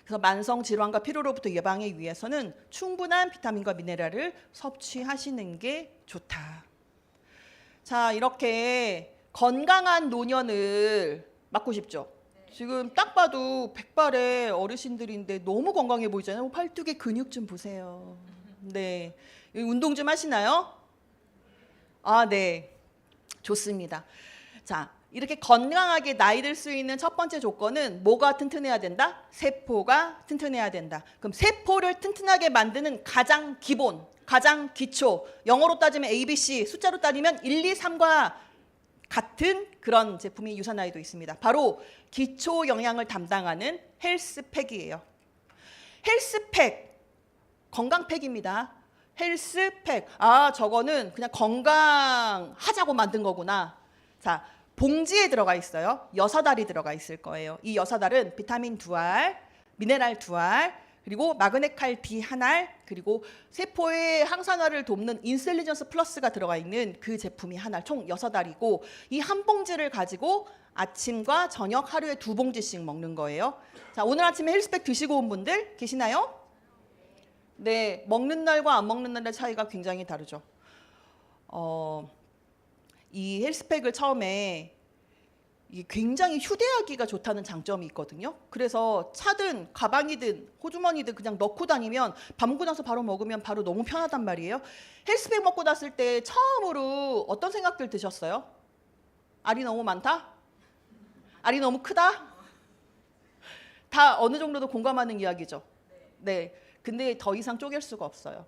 그래서 만성 질환과 피로로부터 예방하기 위해서는 충분한 비타민과 미네랄을 섭취하시는 게 좋다. 자, 이렇게 건강한 노년을 맞고 싶죠? 지금 딱 봐도 백발의 어르신들인데 너무 건강해 보이잖아요. 팔뚝의 근육 좀 보세요. 네, 운동 좀 하시나요? 아, 네. 좋습니다. 자, 이렇게 건강하게 나이 들 수 있는 첫 번째 조건은 뭐가 튼튼해야 된다? 세포가 튼튼해야 된다. 그럼 세포를 튼튼하게 만드는 가장 기본, 가장 기초, 영어로 따지면 ABC, 숫자로 따지면 1, 2, 3과 같은 그런 제품이 유산화에도 있습니다. 바로 기초 영양을 담당하는 헬스팩이에요. 헬스팩, 건강팩입니다. 헬스팩. 아, 저거는 그냥 건강하자고 만든 거구나. 자, 봉지에 들어가 있어요. 6알이 들어가 있을 거예요. 이 6알은 비타민 2알, 미네랄 2알, 그리고 마그네칼 D 1알, 그리고 세포의 항산화를 돕는 인셀리전스 플러스가 들어가 있는 그 제품이 1알, 총 6알이고, 이 한 봉지를 가지고 아침과 저녁 하루에 2봉지씩 먹는 거예요. 자, 오늘 아침에 헬스팩 드시고 온 분들 계시나요? 네, 먹는 날과 안 먹는 날의 차이가 굉장히 다르죠. 이 헬스팩을 처음에 이게 굉장히 휴대하기가 좋다는 장점이 있거든요. 그래서 차든 가방이든 호주머니든 그냥 넣고 다니면 밥 먹고 나서 바로 먹으면 바로 너무 편하단 말이에요. 헬스팩 먹고 났을 때 처음으로 어떤 생각들 드셨어요? 알이 너무 많다? 알이 너무 크다? 다 어느 정도도 공감하는 이야기죠. 네. 근데 더 이상 쪼갤 수가 없어요.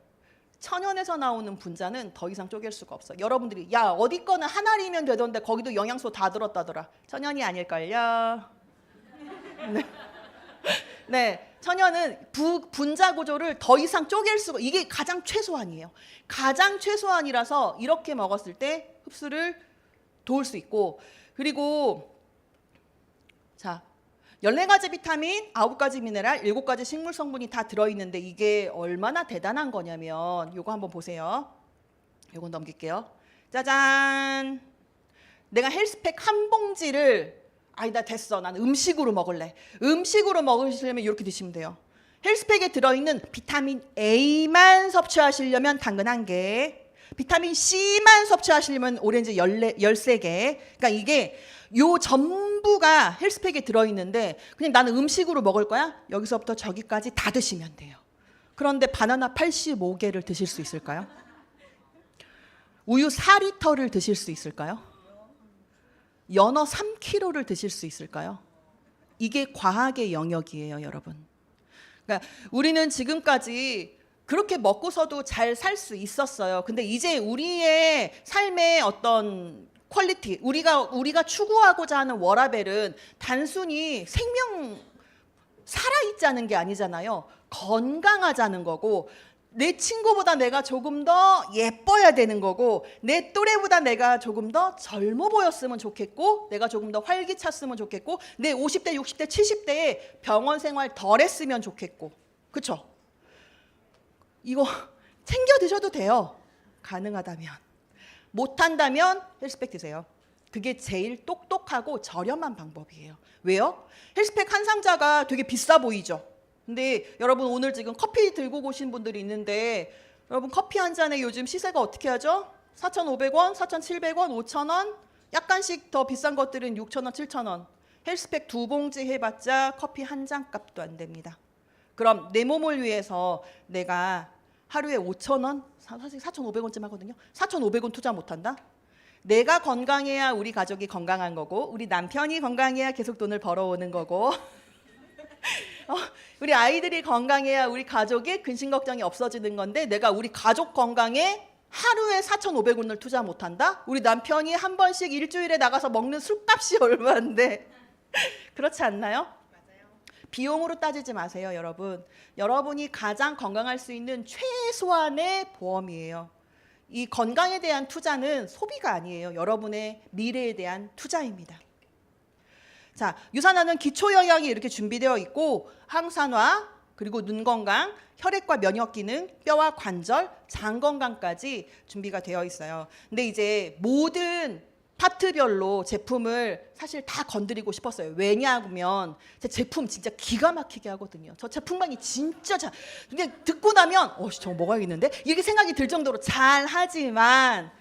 천연에서 나오는 분자는 더 이상 쪼갤 수가 없어요. 여러분들이 야 어디 거는 1알이면 되던데 거기도 영양소 다 들었다더라. 천연이 아닐걸요. 네. 네, 천연은 분자 구조를 더 이상 쪼갤 수가, 이게 가장 최소한이에요. 가장 최소한이라서 이렇게 먹었을 때 흡수를 도울 수 있고, 그리고 자 14가지 비타민, 9가지 미네랄, 7가지 식물 성분이 다 들어있는데 이게 얼마나 대단한 거냐면 요거 한번 보세요. 요거 넘길게요. 짜잔. 내가 헬스팩 한 봉지를 아니다 됐어. 난 음식으로 먹을래. 음식으로 먹으시려면 이렇게 드시면 돼요. 헬스팩에 들어있는 비타민 A만 섭취하시려면 당근 1개, 비타민 C만 섭취하시려면 오렌지 13개. 그러니까 이게 요 전부가 헬스팩에 들어있는데 그냥 나는 음식으로 먹을 거야? 여기서부터 저기까지 다 드시면 돼요. 그런데 바나나 85개를 드실 수 있을까요? 우유 4리터를 드실 수 있을까요? 연어 3kg를 드실 수 있을까요? 이게 과학의 영역이에요, 여러분. 그러니까 우리는 지금까지 그렇게 먹고서도 잘 살 수 있었어요. 근데 이제 우리의 삶의 어떤 퀄리티, 우리가 추구하고자 하는 워라밸은 단순히 살아있자는 게 아니잖아요. 건강하자는 거고, 내 친구보다 내가 조금 더 예뻐야 되는 거고, 내 또래보다 내가 조금 더 젊어 보였으면 좋겠고, 내가 조금 더 활기찼으면 좋겠고, 내 50대, 60대, 70대에 병원 생활 덜 했으면 좋겠고. 그쵸? 이거 챙겨 드셔도 돼요. 가능하다면. 못한다면 헬스팩 드세요. 그게 제일 똑똑하고 저렴한 방법이에요. 왜요? 헬스팩 한 상자가 되게 비싸 보이죠? 근데 여러분 오늘 지금 커피 들고 오신 분들이 있는데, 여러분 커피 한 잔에 요즘 시세가 어떻게 하죠? 4,500원, 4,700원, 5,000원, 약간씩 더 비싼 것들은 6,000원, 7,000원. 헬스팩 2봉지 해봤자 커피 한 잔 값도 안 됩니다. 그럼 내 몸을 위해서 내가 하루에 5,000원, 사실 4,500원쯤 하거든요. 4,500원 투자 못한다? 내가 건강해야 우리 가족이 건강한 거고, 우리 남편이 건강해야 계속 돈을 벌어오는 거고, 우리 아이들이 건강해야 우리 가족이 근심 걱정이 없어지는 건데, 내가 우리 가족 건강에 하루에 4,500원을 투자 못한다? 우리 남편이 한 번씩 일주일에 나가서 먹는 술값이 얼마인데 그렇지 않나요? 비용으로 따지지 마세요, 여러분. 여러분이 가장 건강할 수 있는 최소한의 보험이에요. 이 건강에 대한 투자는 소비가 아니에요. 여러분의 미래에 대한 투자입니다. 자, 유산화는 기초 영양이 이렇게 준비되어 있고, 항산화, 그리고 눈 건강, 혈액과 면역 기능, 뼈와 관절, 장 건강까지 준비가 되어 있어요. 근데 이제 모든 파트별로 제품을 사실 다 건드리고 싶었어요. 왜냐하면 제 제품 진짜 기가 막히게 하거든요. 저 제품만이 진짜 잘, 그냥 듣고 나면 저거 먹어야겠는데? 이렇게 생각이 들 정도로 잘 하지만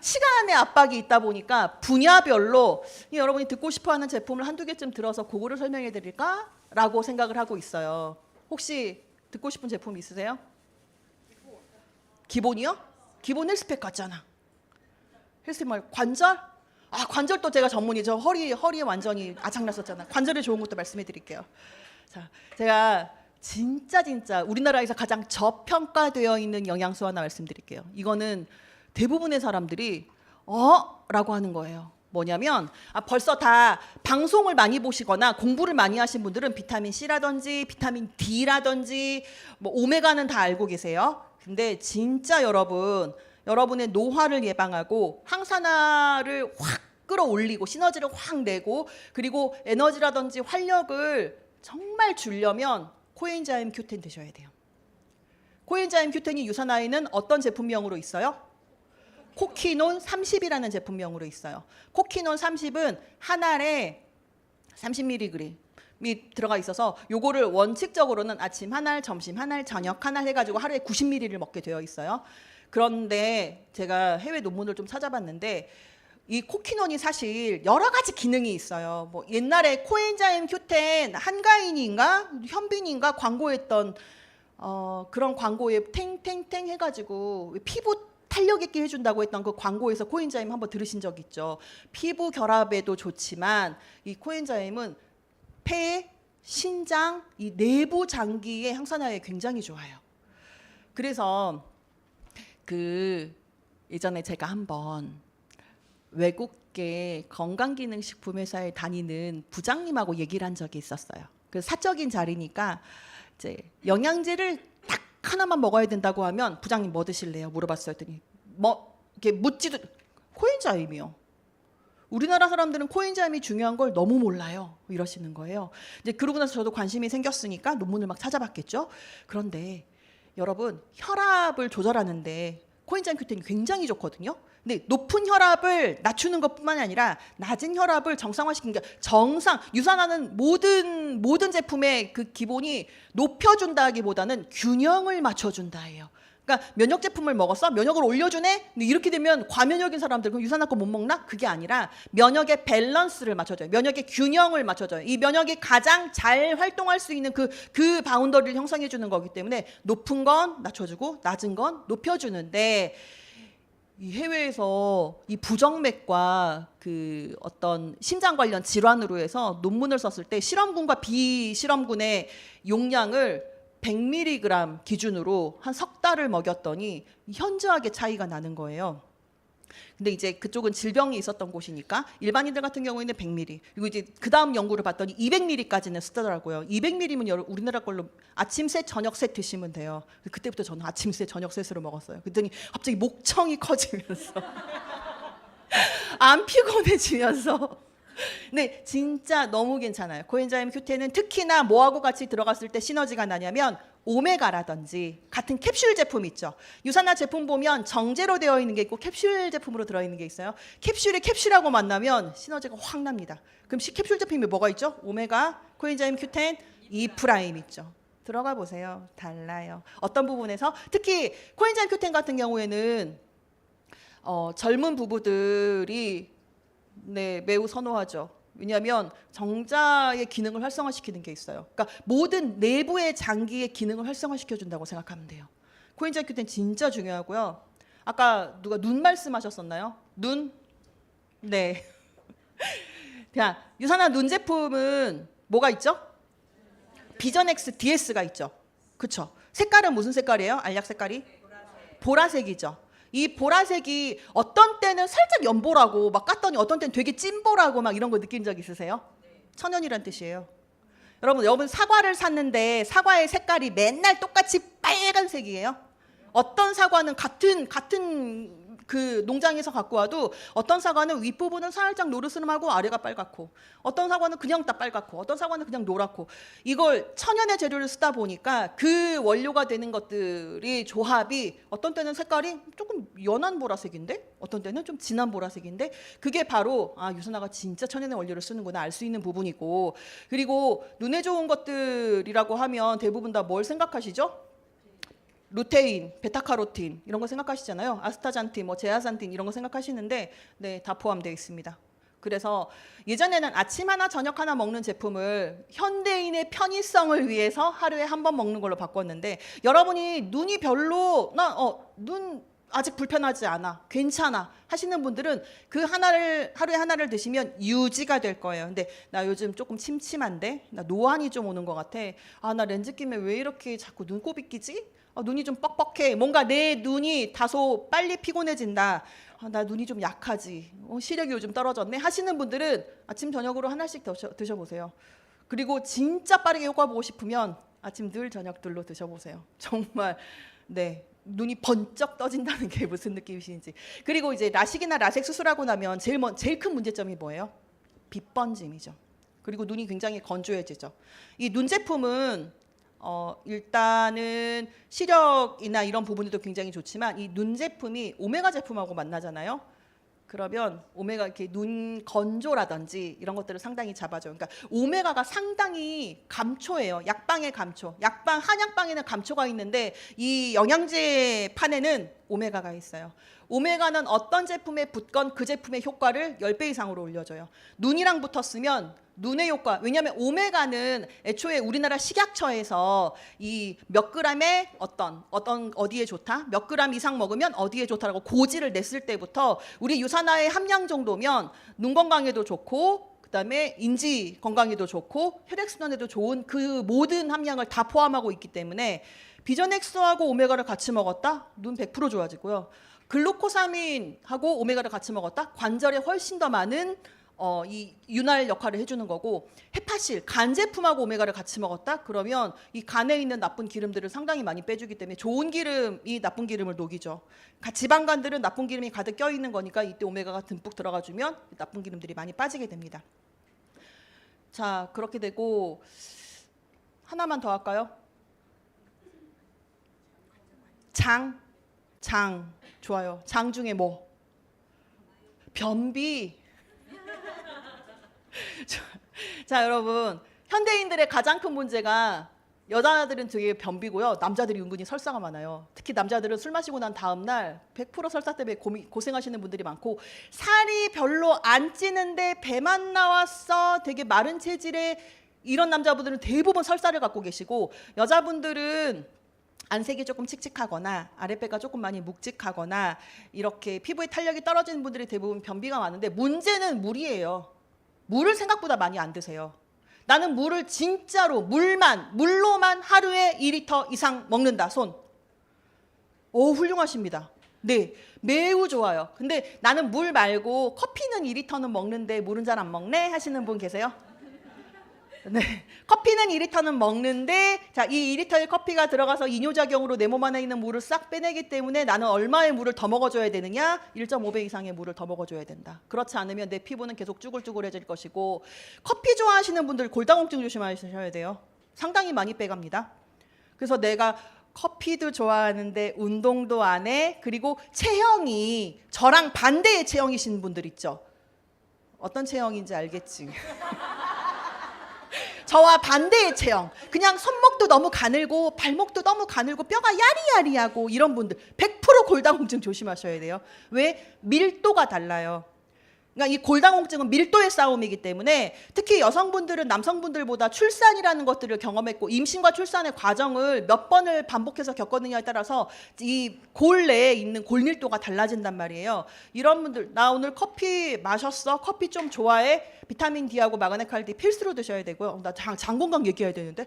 시간의 압박이 있다 보니까 분야별로 여러분이 듣고 싶어하는 제품을 한두 개쯤 들어서 그거를 설명해 드릴까? 라고 생각을 하고 있어요. 혹시 듣고 싶은 제품 있으세요? 기본이요? 기본 헬스팩 같잖아. 헬스팩 말고 관절? 관절도 제가 전문이죠. 허리에 완전히 아작났었잖아. 관절에 좋은 것도 말씀해 드릴게요. 자, 제가 진짜 우리나라에서 가장 저평가되어 있는 영양소 하나 말씀드릴게요. 이거는 대부분의 사람들이 라고 하는 거예요. 뭐냐면 벌써 다 방송을 많이 보시거나 공부를 많이 하신 분들은 비타민 C라든지 비타민 D라든지 뭐 오메가는 다 알고 계세요. 근데 진짜 여러분의 노화를 예방하고 항산화를 확 끌어올리고 시너지를 확 내고, 그리고 에너지라든지 활력을 정말 주려면 코엔자임 Q10 드셔야 돼요. 코엔자임 Q10이 유산화에는 어떤 제품명으로 있어요? 코키논 30이라는 제품명으로 있어요. 코키논 30은 한 알에 30mg이 들어가 있어서 요거를 원칙적으로는 아침 한 알, 점심 한 알, 저녁 한 알 해가지고 하루에 90mg를 먹게 되어 있어요. 그런데 제가 해외 논문을 좀 찾아봤는데 이 코키논이 사실 여러 가지 기능이 있어요. 뭐 옛날에 코엔자임 Q10 한가인인가 현빈인가 광고했던 그런 광고에 탱탱탱 해가지고 피부 탄력 있게 해준다고 했던 그 광고에서 코엔자임 한번 들으신 적 있죠. 피부 결합에도 좋지만 이 코엔자임은 폐, 신장, 이 내부 장기의 항산화에 굉장히 좋아요. 그래서 예전에 제가 한번 외국계 건강기능식품 회사에 다니는 부장님하고 얘기를 한 적이 있었어요. 그 사적인 자리니까 이제 영양제를 딱 하나만 먹어야 된다고 하면 부장님 뭐 드실래요? 물어봤어요. 했더니 뭐 이렇게 묻지도 코엔자임이요. 우리나라 사람들은 코엔자임이 중요한 걸 너무 몰라요. 이러시는 거예요. 이제 그러고 나서 저도 관심이 생겼으니까 논문을 막 찾아봤겠죠. 그런데 여러분 혈압을 조절하는데 코엔자임 Q10이 굉장히 좋거든요. 근데 높은 혈압을 낮추는 것뿐만이 아니라 낮은 혈압을 정상화시키는 게 유산화는 모든 제품의 그 기본이 높여준다기보다는 균형을 맞춰준다예요. 그러니까 면역 제품을 먹었어? 면역을 올려주네? 근데 이렇게 되면 과면역인 사람들 그럼 유산화 거 못 먹나? 그게 아니라 면역의 밸런스를 맞춰줘요. 면역의 균형을 맞춰줘요. 이 면역이 가장 잘 활동할 수 있는 그 바운더리를 형성해 주는 거기 때문에 높은 건 낮춰주고 낮은 건 높여주는데, 이 해외에서 이 부정맥과 그 어떤 심장 관련 질환으로 해서 논문을 썼을 때 실험군과 비실험군의 용량을 100mg 기준으로 한 석 달을 먹였더니 현저하게 차이가 나는 거예요. 근데 이제 그쪽은 질병이 있었던 곳이니까 일반인들 같은 경우에는 100ml. 그리고 이제 그 다음 연구를 봤더니 200ml까지는 쓰더라고요. 200ml면 우리나라 걸로 아침 셋, 저녁 셋 드시면 돼요. 그때부터 저는 아침 셋, 저녁 셋으로 먹었어요. 그랬더니 갑자기 목청이 커지면서 안 피곤해지면서. 근데 진짜 너무 괜찮아요. 코엔자임 Q10은 특히나 뭐하고 같이 들어갔을 때 시너지가 나냐면 오메가라든지 같은 캡슐 제품 있죠. 유산화 제품 보면 정제로 되어 있는 게 있고 캡슐 제품으로 들어있는 게 있어요. 캡슐이 캡슐하고 만나면 시너지가 확 납니다. 그럼 캡슐 제품이 뭐가 있죠? 오메가, 코엔자임 Q10, E' 있죠. 들어가 보세요. 달라요. 어떤 부분에서 특히 코엔자임 Q10 같은 경우에는 젊은 부부들이 매우 선호하죠. 왜냐하면 정자의 기능을 활성화시키는 게 있어요. 그러니까 모든 내부의 장기의 기능을 활성화시켜준다고 생각하면 돼요. 코엔자임 Q10 진짜 중요하고요. 아까 누가 눈 말씀하셨었나요? 눈? 네. 자, 유산화 눈 제품은 뭐가 있죠? 비전엑스 DS가 있죠. 그쵸? 색깔은 무슨 색깔이에요? 알약 색깔이? 보라색이죠. 이 보라색이 어떤 때는 살짝 연보라고 막 깠더니 어떤 때는 되게 찐보라고 막 이런 거 느낀 적 있으세요? 천연이란 뜻이에요. 여러분 사과를 샀는데 사과의 색깔이 맨날 똑같이 빨간색이에요. 어떤 사과는 같은 그 농장에서 갖고 와도 어떤 사과는 윗부분은 살짝 노르스름하고 아래가 빨갛고 어떤 사과는 그냥 다 빨갛고 어떤 사과는 그냥 노랗고 이걸 천연의 재료를 쓰다 보니까 그 원료가 되는 것들이 조합이 어떤 때는 색깔이 조금 연한 보라색인데 어떤 때는 좀 진한 보라색인데 그게 바로 유산화가 진짜 천연의 원료를 쓰는구나 알 수 있는 부분이고 그리고 눈에 좋은 것들이라고 하면 대부분 다 뭘 생각하시죠? 루테인, 베타카로틴 이런 거 생각하시잖아요. 아스타잔틴, 제아산틴 이런 거 생각하시는데 다 포함되어 있습니다. 그래서 예전에는 아침 하나 저녁 하나 먹는 제품을 현대인의 편의성을 위해서 하루에 한 번 먹는 걸로 바꿨는데 여러분이 눈이 별로 눈 아직 불편하지 않아 괜찮아 하시는 분들은 그 하루에 하나를 드시면 유지가 될 거예요. 근데 나 요즘 조금 침침한데 나 노안이 좀 오는 것 같아. 나 렌즈 끼면 왜 이렇게 자꾸 눈곱이 끼지? 눈이 좀 뻑뻑해. 뭔가 내 눈이 다소 빨리 피곤해진다. 나 눈이 좀 약하지. 시력이 요즘 떨어졌네. 하시는 분들은 아침 저녁으로 하나씩 드셔보세요. 그리고 진짜 빠르게 효과 보고 싶으면 아침 늘 저녁들로 드셔보세요. 정말 눈이 번쩍 떠진다는 게 무슨 느낌이신지. 그리고 이제 라식이나 라섹 수술하고 나면 제일 큰 문제점이 뭐예요? 빛번짐이죠. 그리고 눈이 굉장히 건조해지죠. 이 눈 제품은 일단은 시력이나 이런 부분들도 굉장히 좋지만 이 눈 제품이 오메가 제품하고 만나잖아요. 그러면 오메가 이렇게 눈 건조라든지 이런 것들을 상당히 잡아줘요. 그러니까 오메가가 상당히 감초예요. 약방의 감초. 한약방에는 감초가 있는데 이 영양제 판에는 오메가가 있어요. 오메가는 어떤 제품에 붙건 그 제품의 효과를 10배 이상으로 올려줘요. 눈이랑 붙었으면 눈의 효과. 왜냐하면 오메가는 애초에 우리나라 식약처에서 이 몇 그램에 어디에 좋다, 몇 그램 이상 먹으면 어디에 좋다라고 고지를 냈을 때부터 우리 유산화의 함량 정도면 눈 건강에도 좋고 그다음에 인지 건강에도 좋고 혈액순환에도 좋은 그 모든 함량을 다 포함하고 있기 때문에 비전엑스하고 오메가를 같이 먹었다? 눈 100% 좋아지고요. 글루코사민하고 오메가를 같이 먹었다? 관절에 훨씬 더 많은 이 윤활 역할을 해주는 거고 헤파실, 간 제품하고 오메가를 같이 먹었다? 그러면 이 간에 있는 나쁜 기름들을 상당히 많이 빼주기 때문에 좋은 기름이 나쁜 기름을 녹이죠. 지방간들은 나쁜 기름이 가득 껴있는 거니까 이때 오메가가 듬뿍 들어가주면 나쁜 기름들이 많이 빠지게 됩니다. 자, 그렇게 되고 하나만 더 할까요? 장 좋아요. 장 중에 뭐? 변비. 자, 여러분 현대인들의 가장 큰 문제가 여자들은 되게 변비고요. 남자들이 은근히 설사가 많아요. 특히 남자들은 술 마시고 난 다음 날 100% 설사 때문에 고생하시는 분들이 많고 살이 별로 안 찌는데 배만 나왔어. 되게 마른 체질의 이런 남자분들은 대부분 설사를 갖고 계시고 여자분들은 안색이 조금 칙칙하거나 아랫배가 조금 많이 묵직하거나 이렇게 피부에 탄력이 떨어지는 분들이 대부분 변비가 많은데 문제는 물이에요. 물을 생각보다 많이 안 드세요. 나는 물을 진짜로 물로만 하루에 2리터 이상 먹는다. 손. 오, 훌륭하십니다. 네, 매우 좋아요. 근데 나는 물 말고 커피는 2리터는 먹는데 물은 잘 안 먹네 하시는 분 계세요? 네, 커피는 2리터는 먹는데 자, 이 2리터의 커피가 들어가서 이뇨작용으로 내 몸 안에 있는 물을 싹 빼내기 때문에 나는 얼마의 물을 더 먹어줘야 되느냐? 1.5배 이상의 물을 더 먹어줘야 된다. 그렇지 않으면 내 피부는 계속 쭈글쭈글해질 것이고 커피 좋아하시는 분들 골다공증 조심하셔야 돼요. 상당히 많이 빼갑니다. 그래서 내가 커피도 좋아하는데 운동도 안 해. 그리고 체형이 저랑 반대의 체형이신 분들 있죠. 어떤 체형인지 알겠지? 저와 반대의 체형. 그냥 손목도 너무 가늘고 발목도 너무 가늘고 뼈가 야리야리하고 이런 분들 100% 골다공증 조심하셔야 돼요. 왜? 밀도가 달라요. 그러니까 이 골다공증은 밀도의 싸움이기 때문에 특히 여성분들은 남성분들보다 출산이라는 것들을 경험했고 임신과 출산의 과정을 몇 번을 반복해서 겪었느냐에 따라서 이 골 내에 있는 골밀도가 달라진단 말이에요. 이런 분들 나 오늘 커피 마셨어? 커피 좀 좋아해? 비타민 D하고 마그네칼디 필수로 드셔야 되고요. 나 장 건강 얘기해야 되는데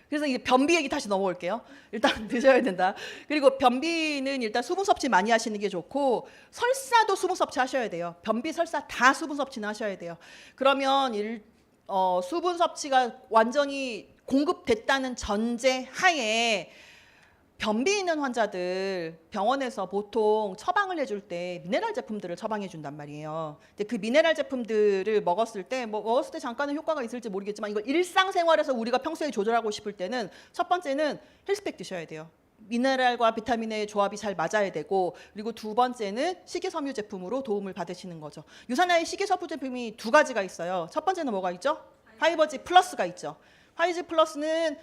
그래서 이게 변비 얘기 다시 넘어올게요. 일단 드셔야 된다. 그리고 변비는 일단 수분 섭취 많이 하시는 게 좋고 설사도 수분 섭취하셔야 돼요. 변비, 설사 다 수분 섭취는 하셔야 돼요. 그러면 수분 섭취가 완전히 공급됐다는 전제 하에 변비 있는 환자들 병원에서 보통 처방을 해줄 때 미네랄 제품들을 처방해 준단 말이에요. 근데 그 미네랄 제품들을 먹었을 때 잠깐은 효과가 있을지 모르겠지만 이걸 일상생활에서 우리가 평소에 조절하고 싶을 때는 첫 번째는 헬스팩 드셔야 돼요. 미네랄과 비타민의 조합이 잘 맞아야 되고 그리고 두 번째는 식이섬유 제품으로 도움을 받으시는 거죠. 유산화의 식이섬유 제품이 두 가지가 있어요. 첫 번째는 뭐가 있죠? 하이버지 플러스가 있죠. 하이버지 플러스는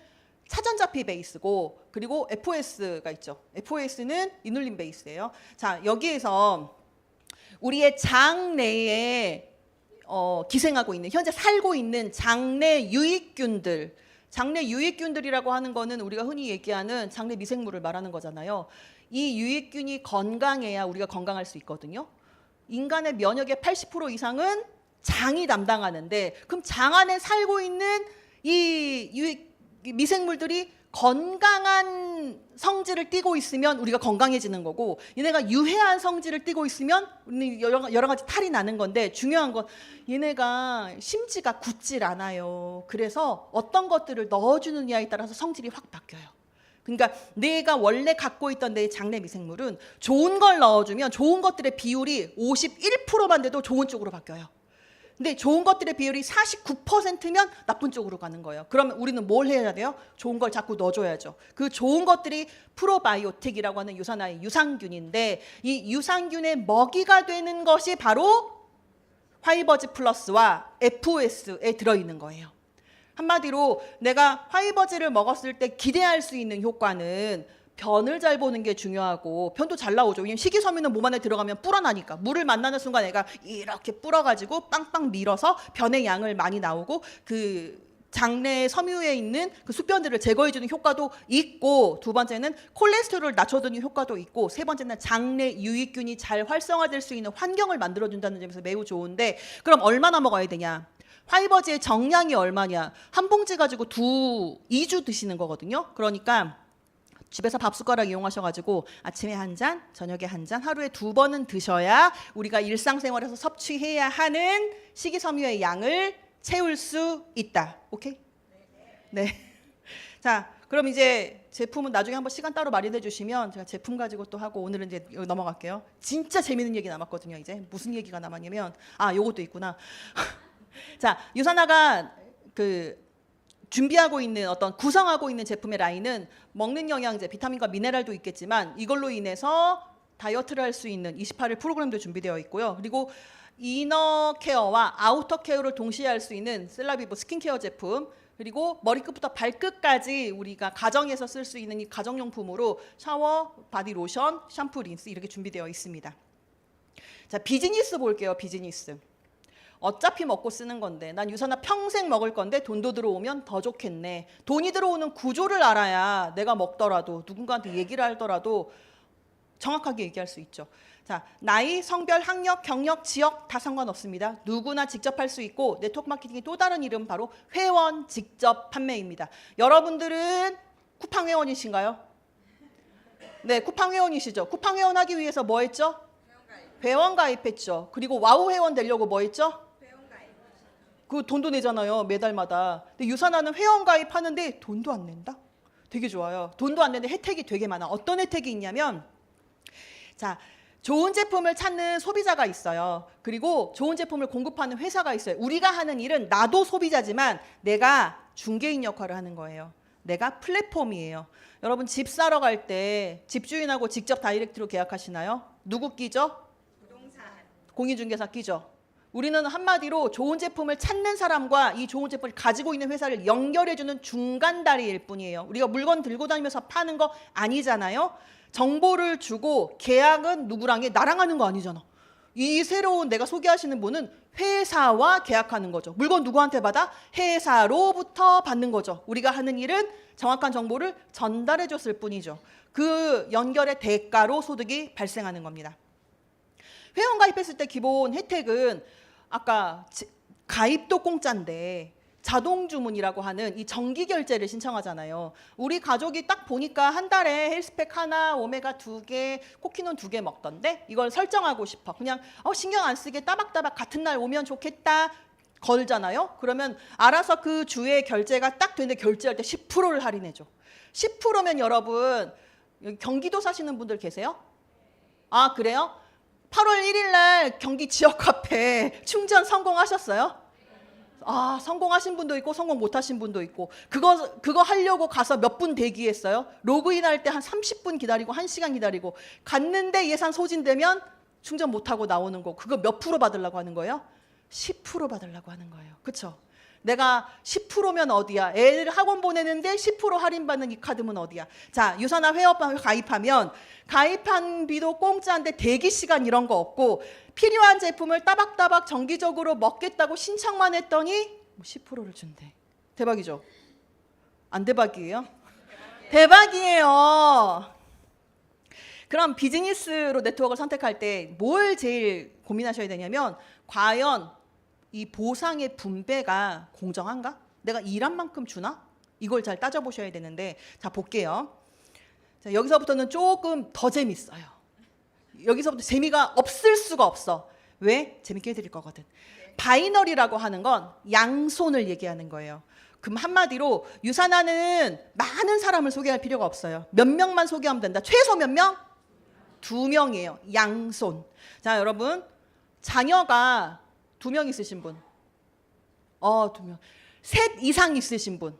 차전자피 베이스고 그리고 FOS가 있죠. FOS는 이눌린 베이스예요. 자, 여기에서 우리의 장내에 기생하고 있는 현재 살고 있는 장내 유익균들 장내 유익균들이라고 하는 거는 우리가 흔히 얘기하는 장내 미생물을 말하는 거잖아요. 이 유익균이 건강해야 우리가 건강할 수 있거든요. 인간의 면역의 80% 이상은 장이 담당하는데 그럼 장 안에 살고 있는 이 미생물들이 건강한 성질을 띠고 있으면 우리가 건강해지는 거고 얘네가 유해한 성질을 띠고 있으면 여러 가지 탈이 나는 건데 중요한 건 얘네가 심지가 굳질 않아요. 그래서 어떤 것들을 넣어주느냐에 따라서 성질이 확 바뀌어요. 그러니까 내가 원래 갖고 있던 내 장내 미생물은 좋은 걸 넣어주면 좋은 것들의 비율이 51%만 돼도 좋은 쪽으로 바뀌어요. 근데 좋은 것들의 비율이 49%면 나쁜 쪽으로 가는 거예요. 그러면 우리는 뭘 해야 돼요? 좋은 걸 자꾸 넣어줘야죠. 그 좋은 것들이 프로바이오틱이라고 하는 유산화의 유산균인데 이 유산균의 먹이가 되는 것이 바로 화이버지 플러스와 FOS에 들어있는 거예요. 한마디로 내가 화이버지를 먹었을 때 기대할 수 있는 효과는 변을 잘 보는 게 중요하고 변도 잘 나오죠. 왜냐면 식이섬유는 몸 안에 들어가면 불어나니까 물을 만나는 순간 애가 이렇게 불어가지고 빵빵 밀어서 변의 양을 많이 나오고 그 장내 섬유에 있는 그 숙변들을 제거해주는 효과도 있고 두 번째는 콜레스테롤을 낮춰주는 효과도 있고 세 번째는 장내 유익균이 잘 활성화될 수 있는 환경을 만들어준다는 점에서 매우 좋은데 그럼 얼마나 먹어야 되냐? 화이버지의 정량이 얼마냐? 한 봉지 가지고 2주 드시는 거거든요. 그러니까 집에서 밥 숟가락 이용하셔가지고 아침에 한 잔, 저녁에 한 잔, 하루에 2번은 드셔야 우리가 일상생활에서 섭취해야 하는 식이섬유의 양을 채울 수 있다. 오케이? 네. 자, 그럼 이제 제품은 나중에 한번 시간 따로 마련해 주시면 제가 제품 가지고 또 하고 오늘은 이제 여기 넘어갈게요. 진짜 재밌는 얘기 남았거든요. 이제 무슨 얘기가 남았냐면 요것도 있구나. 자, 유산화가 준비하고 있는 구성하고 있는 제품의 라인은 먹는 영양제, 비타민과 미네랄도 있겠지만 이걸로 인해서 다이어트를 할 수 있는 28일 프로그램도 준비되어 있고요. 그리고 이너 케어와 아우터 케어를 동시에 할 수 있는 셀라비보 스킨케어 제품 그리고 머리끝부터 발끝까지 우리가 가정에서 쓸 수 있는 이 가정용품으로 샤워, 바디 로션, 샴푸, 린스 이렇게 준비되어 있습니다. 자, 비즈니스 볼게요. 비즈니스. 어차피 먹고 쓰는 건데 난 유산화 평생 먹을 건데 돈도 들어오면 더 좋겠네. 돈이 들어오는 구조를 알아야 내가 먹더라도 누군가한테 얘기를 하더라도 정확하게 얘기할 수 있죠. 자, 나이, 성별, 학력, 경력, 지역 다 상관없습니다. 누구나 직접 할 수 있고 네트워크 마케팅의 또 다른 이름 바로 회원 직접 판매입니다. 여러분들은 쿠팡 회원이신가요? 네, 쿠팡 회원이시죠. 쿠팡 회원 하기 위해서 뭐 했죠? 회원 가입했죠. 그리고 와우 회원 되려고 뭐 했죠? 그 돈도 내잖아요. 매달마다. 근데 유산화는 회원 가입하는데 돈도 안 낸다? 되게 좋아요. 돈도 안 내는데 혜택이 되게 많아. 어떤 혜택이 있냐면 자, 좋은 제품을 찾는 소비자가 있어요. 그리고 좋은 제품을 공급하는 회사가 있어요. 우리가 하는 일은 나도 소비자지만 내가 중개인 역할을 하는 거예요. 내가 플랫폼이에요. 여러분 집 사러 갈 때 집주인하고 직접 다이렉트로 계약하시나요? 누구 끼죠? 부동산. 공인중개사 끼죠. 우리는 한마디로 좋은 제품을 찾는 사람과 이 좋은 제품을 가지고 있는 회사를 연결해주는 중간다리일 뿐이에요. 우리가 물건 들고 다니면서 파는 거 아니잖아요. 정보를 주고 계약은 누구랑 해? 나랑 하는 거 아니잖아. 이 새로운 내가 소개하시는 분은 회사와 계약하는 거죠. 물건 누구한테 받아? 회사로부터 받는 거죠. 우리가 하는 일은 정확한 정보를 전달해 줬을 뿐이죠. 그 연결의 대가로 소득이 발생하는 겁니다. 회원 가입했을 때 기본 혜택은 아까 가입도 공짜인데 자동 주문이라고 하는 이 정기 결제를 신청하잖아요. 우리 가족이 딱 보니까 한 달에 헬스팩 하나, 오메가 2개, 코키논 2개 먹던데 이걸 설정하고 싶어. 그냥 신경 안 쓰게 따박따박 같은 날 오면 좋겠다 걸잖아요. 그러면 알아서 그 주에 결제가 딱 되는데 결제할 때 10%를 할인해줘. 10%면 여러분 여기 경기도 사시는 분들 계세요? 아 그래요? 8월 1일 날 경기 지역 카페 충전 성공하셨어요? 아, 성공하신 분도 있고 성공 못하신 분도 있고 그거 하려고 가서 몇 분 대기했어요. 로그인할 때 한 30분 기다리고 1시간 기다리고 갔는데 예산 소진되면 충전 못하고 나오는 거 그거 몇 프로 받으려고 하는 거예요? 10% 받으려고 하는 거예요. 그렇죠? 내가 10%면 어디야? 애를 학원 보내는데 10% 할인받는 이 카드면 어디야? 자, 유산화 회원 가입하면 가입한 비도 공짜인데 대기 시간 이런 거 없고 필요한 제품을 따박따박 정기적으로 먹겠다고 신청만 했더니 10%를 준대. 대박이죠? 안 대박이에요? 대박이에요. 그럼 비즈니스로 네트워크를 선택할 때 뭘 제일 고민하셔야 되냐면 과연 이 보상의 분배가 공정한가? 내가 일한 만큼 주나? 이걸 잘 따져보셔야 되는데 자 볼게요. 자, 여기서부터는 조금 더 재밌어요. 여기서부터 재미가 없을 수가 없어. 왜? 재밌게 해드릴 거거든. 바이너리라고 하는 건 양손을 얘기하는 거예요. 그럼 한마디로 유산화는 많은 사람을 소개할 필요가 없어요. 몇 명만 소개하면 된다. 최소 몇 명? 2명이에요. 양손. 자 여러분 자녀가 2명 있으신 분. 2명. 셋 이상 있으신 분.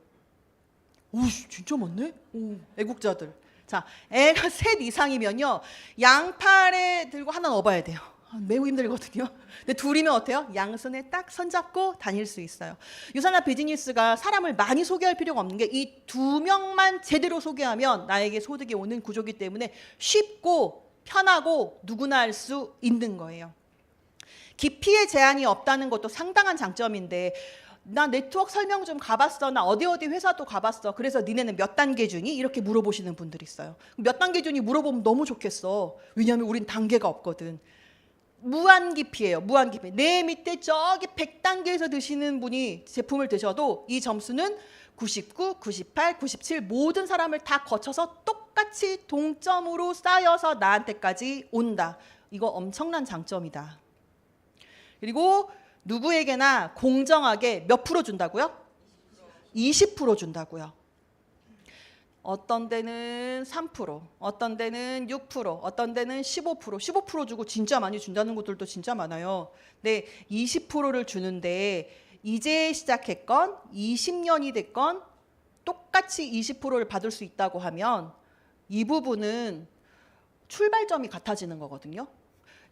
오, 진짜 많네? 오, 애국자들. 자, 애가 셋 이상이면요. 양팔에 들고 하나 넣어봐야 돼요. 매우 힘들거든요. 근데 둘이면 어때요? 양손에 딱 손잡고 다닐 수 있어요. 유산화 비즈니스가 사람을 많이 소개할 필요가 없는 게 이 2명만 제대로 소개하면 나에게 소득이 오는 구조기 때문에 쉽고 편하고 누구나 할 수 있는 거예요. 깊이의 제한이 없다는 것도 상당한 장점인데 나 네트워크 설명 좀 가봤어. 나 어디 회사도 가봤어. 그래서 니네는 몇 단계 주니? 이렇게 물어보시는 분들이 있어요. 몇 단계 주니 물어보면 너무 좋겠어. 왜냐하면 우린 단계가 없거든. 무한 깊이에요. 무한 깊이. 내 밑에 저기 100단계에서 드시는 분이 제품을 드셔도 이 점수는 99, 98, 97 모든 사람을 다 거쳐서 똑같이 동점으로 쌓여서 나한테까지 온다. 이거 엄청난 장점이다. 그리고 누구에게나 공정하게 몇 프로 준다고요? 20% 준다고요. 어떤 데는 3%, 어떤 데는 6%, 어떤 데는 15%, 15% 주고 진짜 많이 준다는 곳들도 진짜 많아요. 근데 20%를 주는데 이제 시작했건 20년이 됐건 똑같이 20%를 받을 수 있다고 하면 이 부분은 출발점이 같아지는 거거든요.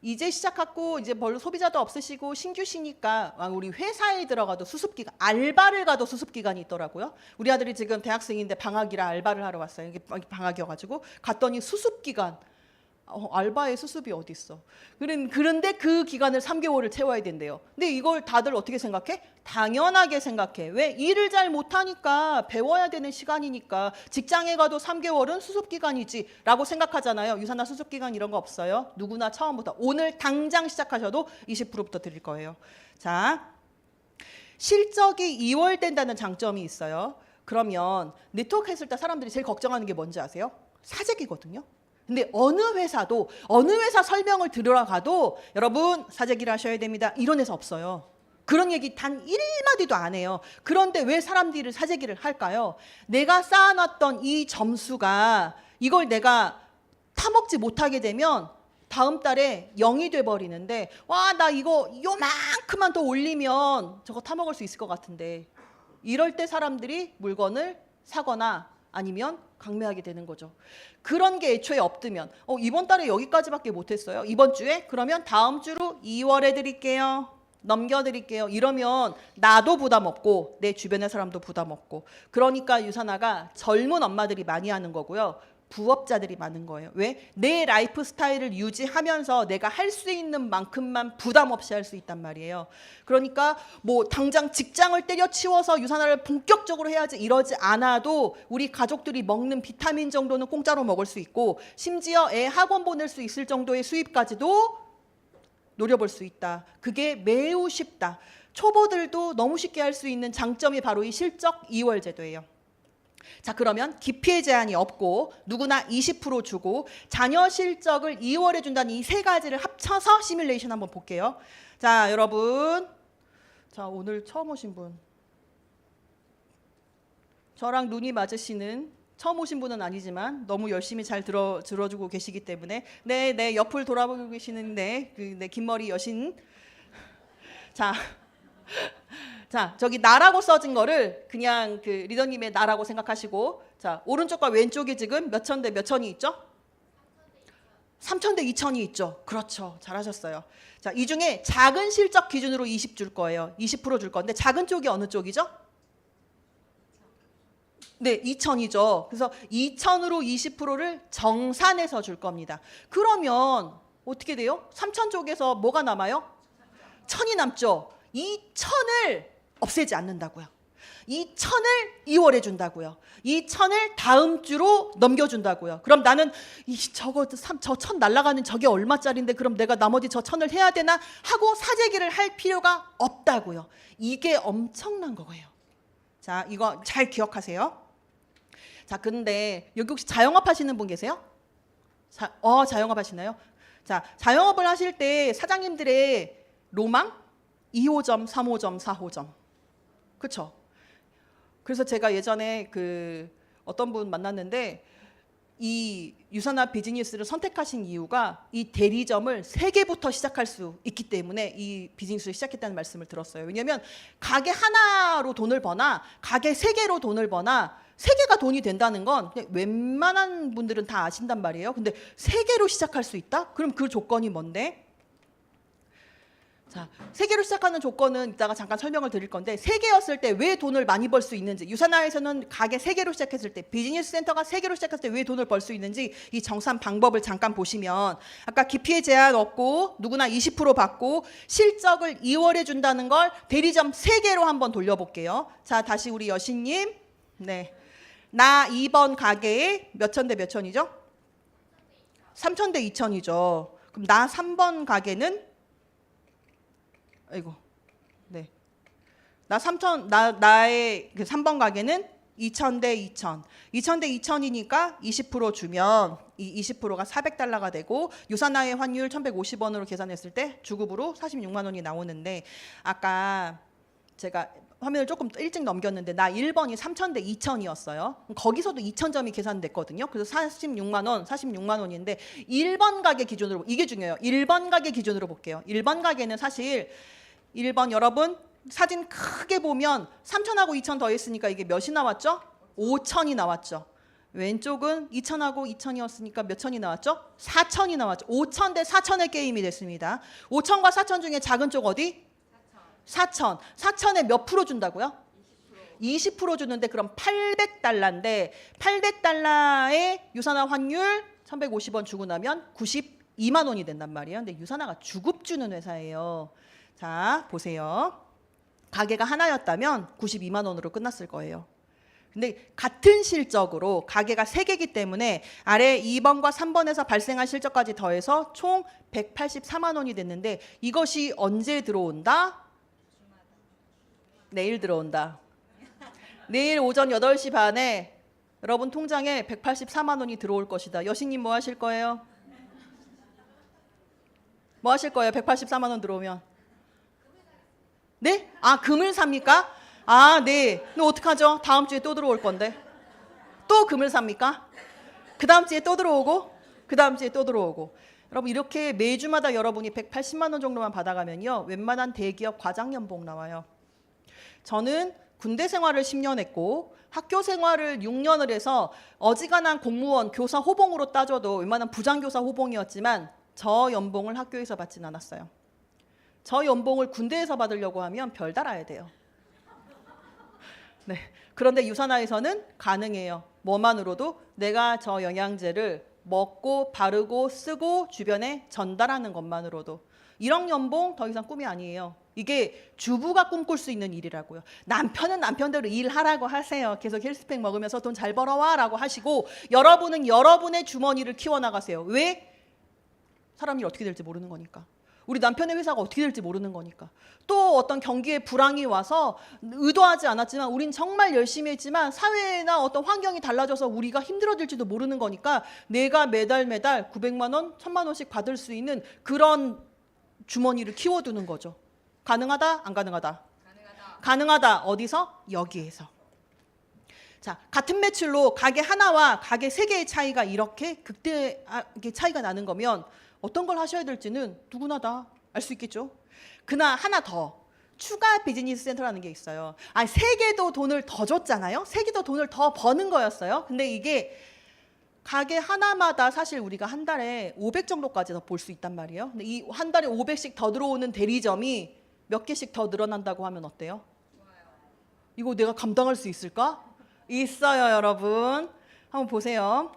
이제 시작하고 이제 별로 소비자도 없으시고 신규시니까 우리 회사에 들어가도 수습기간, 알바를 가도 수습기간이 있더라고요. 우리 아들이 지금 대학생인데 방학이라 알바를 하러 왔어요. 이게 방학이어가지고 갔더니 수습기간 알바의 수습이 어디 있어? 그런데 그 기간을 3개월을 채워야 된대요. 근데 이걸 다들 어떻게 생각해? 당연하게 생각해. 왜? 일을 잘 못하니까 배워야 되는 시간이니까 직장에 가도 3개월은 수습 기간이지 라고 생각하잖아요. 유산화 수습 기간 이런 거 없어요. 누구나 처음부터 오늘 당장 시작하셔도 20%부터 드릴 거예요. 자, 실적이 2월 된다는 장점이 있어요. 그러면 네트워크 했을 때 사람들이 제일 걱정하는 게 뭔지 아세요? 사재기거든요. 근데 어느 회사 설명을 들으러 가도 여러분 사재기를 하셔야 됩니다. 이런 회사 없어요. 그런 얘기 단 1마디도 안 해요. 그런데 왜 사람들이 사재기를 할까요? 내가 쌓아놨던 이 점수가 이걸 내가 타먹지 못하게 되면 다음 달에 0이 돼버리는데 와, 나 이거 요만큼만 더 올리면 저거 타먹을 수 있을 것 같은데 이럴 때 사람들이 물건을 사거나 아니면 강매하게 되는 거죠. 그런 게 애초에 없으면 이번 달에 여기까지밖에 못했어요. 이번 주에? 그러면 다음 주로 2월에 드릴게요. 넘겨드릴게요. 이러면 나도 부담 없고 내 주변의 사람도 부담 없고 그러니까 유산화가 젊은 엄마들이 많이 하는 거고요. 부업자들이 많은 거예요. 왜? 내 라이프 스타일을 유지하면서 내가 할 수 있는 만큼만 부담 없이 할 수 있단 말이에요. 그러니까 뭐 당장 직장을 때려치워서 유산화를 본격적으로 해야지 이러지 않아도 우리 가족들이 먹는 비타민 정도는 공짜로 먹을 수 있고 심지어 애 학원 보낼 수 있을 정도의 수입까지도 노려볼 수 있다. 그게 매우 쉽다. 초보들도 너무 쉽게 할 수 있는 장점이 바로 이 실적 2월 제도예요. 자, 그러면 기피의 제한이 없고 누구나 20% 주고 자녀 실적을 2월에 준다는 이 세 가지를 합쳐서 시뮬레이션 한번 볼게요. 자, 여러분. 자, 오늘 처음 오신 분. 저랑 눈이 맞으시는 처음 오신 분은 아니지만 너무 열심히 잘 들어주고 계시기 때문에 네, 옆을 돌아보고 계시는 긴 머리 여신. 자, 저기 나라고 써진 거를 그냥 그 리더님의 나라고 생각하시고 자, 오른쪽과 왼쪽에 지금 몇 천 대 몇 천이 있죠? 3천 대 2천이 있죠. 그렇죠. 잘하셨어요. 자, 이 중에 작은 실적 기준으로 20 줄 거예요. 20% 줄 건데 작은 쪽이 어느 쪽이죠? 네, 2천이죠. 그래서 2천으로 20%를 정산해서 줄 겁니다. 그러면 어떻게 돼요? 3천 쪽에서 뭐가 남아요? 1,000이 남죠. 이 1,000을 없애지 않는다고요. 이 1,000을 2월에 준다고요. 이 1,000을 다음 주로 넘겨준다고요. 그럼 나는 저 1,000 날아가는 저게 얼마짜린데 그럼 내가 나머지 저 1,000을 해야 되나 하고 사재기를 할 필요가 없다고요. 이게 엄청난 거예요. 자, 이거 잘 기억하세요. 자, 근데 여기 혹시 자영업 하시는 분 계세요? 자영업 하시나요? 자, 자영업을 하실 때 사장님들의 로망? 2호점, 3호점, 4호점. 그렇죠? 그래서 제가 예전에 어떤 분 만났는데 이 유산화 비즈니스를 선택하신 이유가 이 대리점을 3개부터 시작할 수 있기 때문에 이 비즈니스를 시작했다는 말씀을 들었어요. 왜냐하면 가게 하나로 돈을 버나 가게 3개로 돈을 버나 3개가 돈이 된다는 건 그냥 웬만한 분들은 다 아신단 말이에요. 근데 3개로 시작할 수 있다? 그럼 그 조건이 뭔데? 자, 3개로 시작하는 조건은 이따가 잠깐 설명을 드릴 건데 3개였을 때 왜 돈을 많이 벌 수 있는지 유산화에서는 가게 3개로 시작했을 때 비즈니스 센터가 3개로 시작했을 때 왜 돈을 벌 수 있는지 이 정산 방법을 잠깐 보시면 아까 기피의 제한 없고 누구나 20% 받고 실적을 2월에 준다는 걸 대리점 3개로 한번 돌려볼게요. 자, 다시 우리 여신님. 네, 나 2번 가게에 몇 천 대 몇 천이죠? 3천 대 2천이죠. 그럼 나 3번 가게는 아이고, 네. 나의 3번 가게는 2천 대 2천. 2천 대 2천이니까 20% 주면 이 20%가 400달러가 되고 유산화의 환율 1,150원으로 계산했을 때 주급으로 46만 원이 나오는데 아까 제가 화면을 조금 일찍 넘겼는데 나 1번이 3천 대 2천이었어요. 거기서도 2,000점이 계산됐거든요. 그래서 46만 원인데 1번 가게 기준으로 이게 중요해요. 1번 가게 기준으로 볼게요. 1번 가게는 사실 1번 여러분 사진 크게 보면 3천하고 2천 더했으니까 이게 몇이 나왔죠? 5천이 나왔죠. 왼쪽은 2천하고 2천이었으니까 몇 천이 나왔죠? 4천이 나왔죠. 5천 대 4천의 게임이 됐습니다. 5천과 4천 중에 작은 쪽 어디? 4천. 4천에 몇 프로 준다고요? 20% 주는데 그럼 800달러인데 800달러의 유산화 환율 1150원 주고 나면 92만 원이 된단 말이에요. 근데 유산화가 주급 주는 회사예요. 자, 보세요. 가게가 하나였다면 92만 원으로 끝났을 거예요. 근데 같은 실적으로 가게가 3개이기 때문에 아래 2번과 3번에서 발생한 실적까지 더해서 총 184만 원이 됐는데 이것이 언제 들어온다? 내일 들어온다. 내일 오전 8시 반에 여러분 통장에 184만 원이 들어올 것이다. 여신님 뭐 하실 거예요? 뭐 하실 거예요? 184만 원 들어오면. 네? 아, 금을 삽니까? 아, 네. 그럼 어떡하죠? 다음 주에 또 들어올 건데. 또 금을 삽니까? 그 다음 주에 또 들어오고, 그 다음 주에 또 들어오고. 여러분 이렇게 매주마다 여러분이 180만 원 정도만 받아가면요. 웬만한 대기업 과장 연봉 나와요. 저는 군대 생활을 10년 했고 학교 생활을 6년을 해서 어지간한 공무원, 교사 호봉으로 따져도 웬만한 부장교사 호봉이었지만 저 연봉을 학교에서 받진 않았어요. 저 연봉을 군대에서 받으려고 하면 별 달아야 돼요. 네. 그런데 유산화에서는 가능해요. 뭐만으로도 내가 저 영양제를 먹고 바르고 쓰고 주변에 전달하는 것만으로도. 1억 연봉 더 이상 꿈이 아니에요. 이게 주부가 꿈꿀 수 있는 일이라고요. 남편은 남편대로 일하라고 하세요. 계속 헬스팩 먹으면서 돈 잘 벌어와 라고 하시고 여러분은 여러분의 주머니를 키워나가세요. 왜? 사람 일 어떻게 될지 모르는 거니까. 우리 남편의 회사가 어떻게 될지 모르는 거니까. 또 어떤 경기에 불황이 와서 의도하지 않았지만 우린 정말 열심히 했지만 사회나 어떤 환경이 달라져서 우리가 힘들어질지도 모르는 거니까 내가 매달 900만 원, 1000만 원씩 받을 수 있는 그런 주머니를 키워두는 거죠. 가능하다? 안 가능하다? 가능하다. 어디서? 여기에서. 자, 같은 매출로 가게 하나와 가게 3개의 차이가 이렇게 극대하게 차이가 나는 거면 어떤 걸 하셔야 될지는 누구나 다 알 수 있겠죠. 그러나 하나 더 추가 비즈니스 센터라는 게 있어요. 아니 3개도 돈을 더 줬잖아요. 3개도 돈을 더 버는 거였어요. 근데 이게 가게 하나마다 사실 우리가 한 달에 500 정도까지 더 볼 수 있단 말이에요. 근데 이 한 달에 500씩 더 들어오는 대리점이 몇 개씩 더 늘어난다고 하면 어때요? 이거 내가 감당할 수 있을까? 있어요, 여러분. 한번 보세요.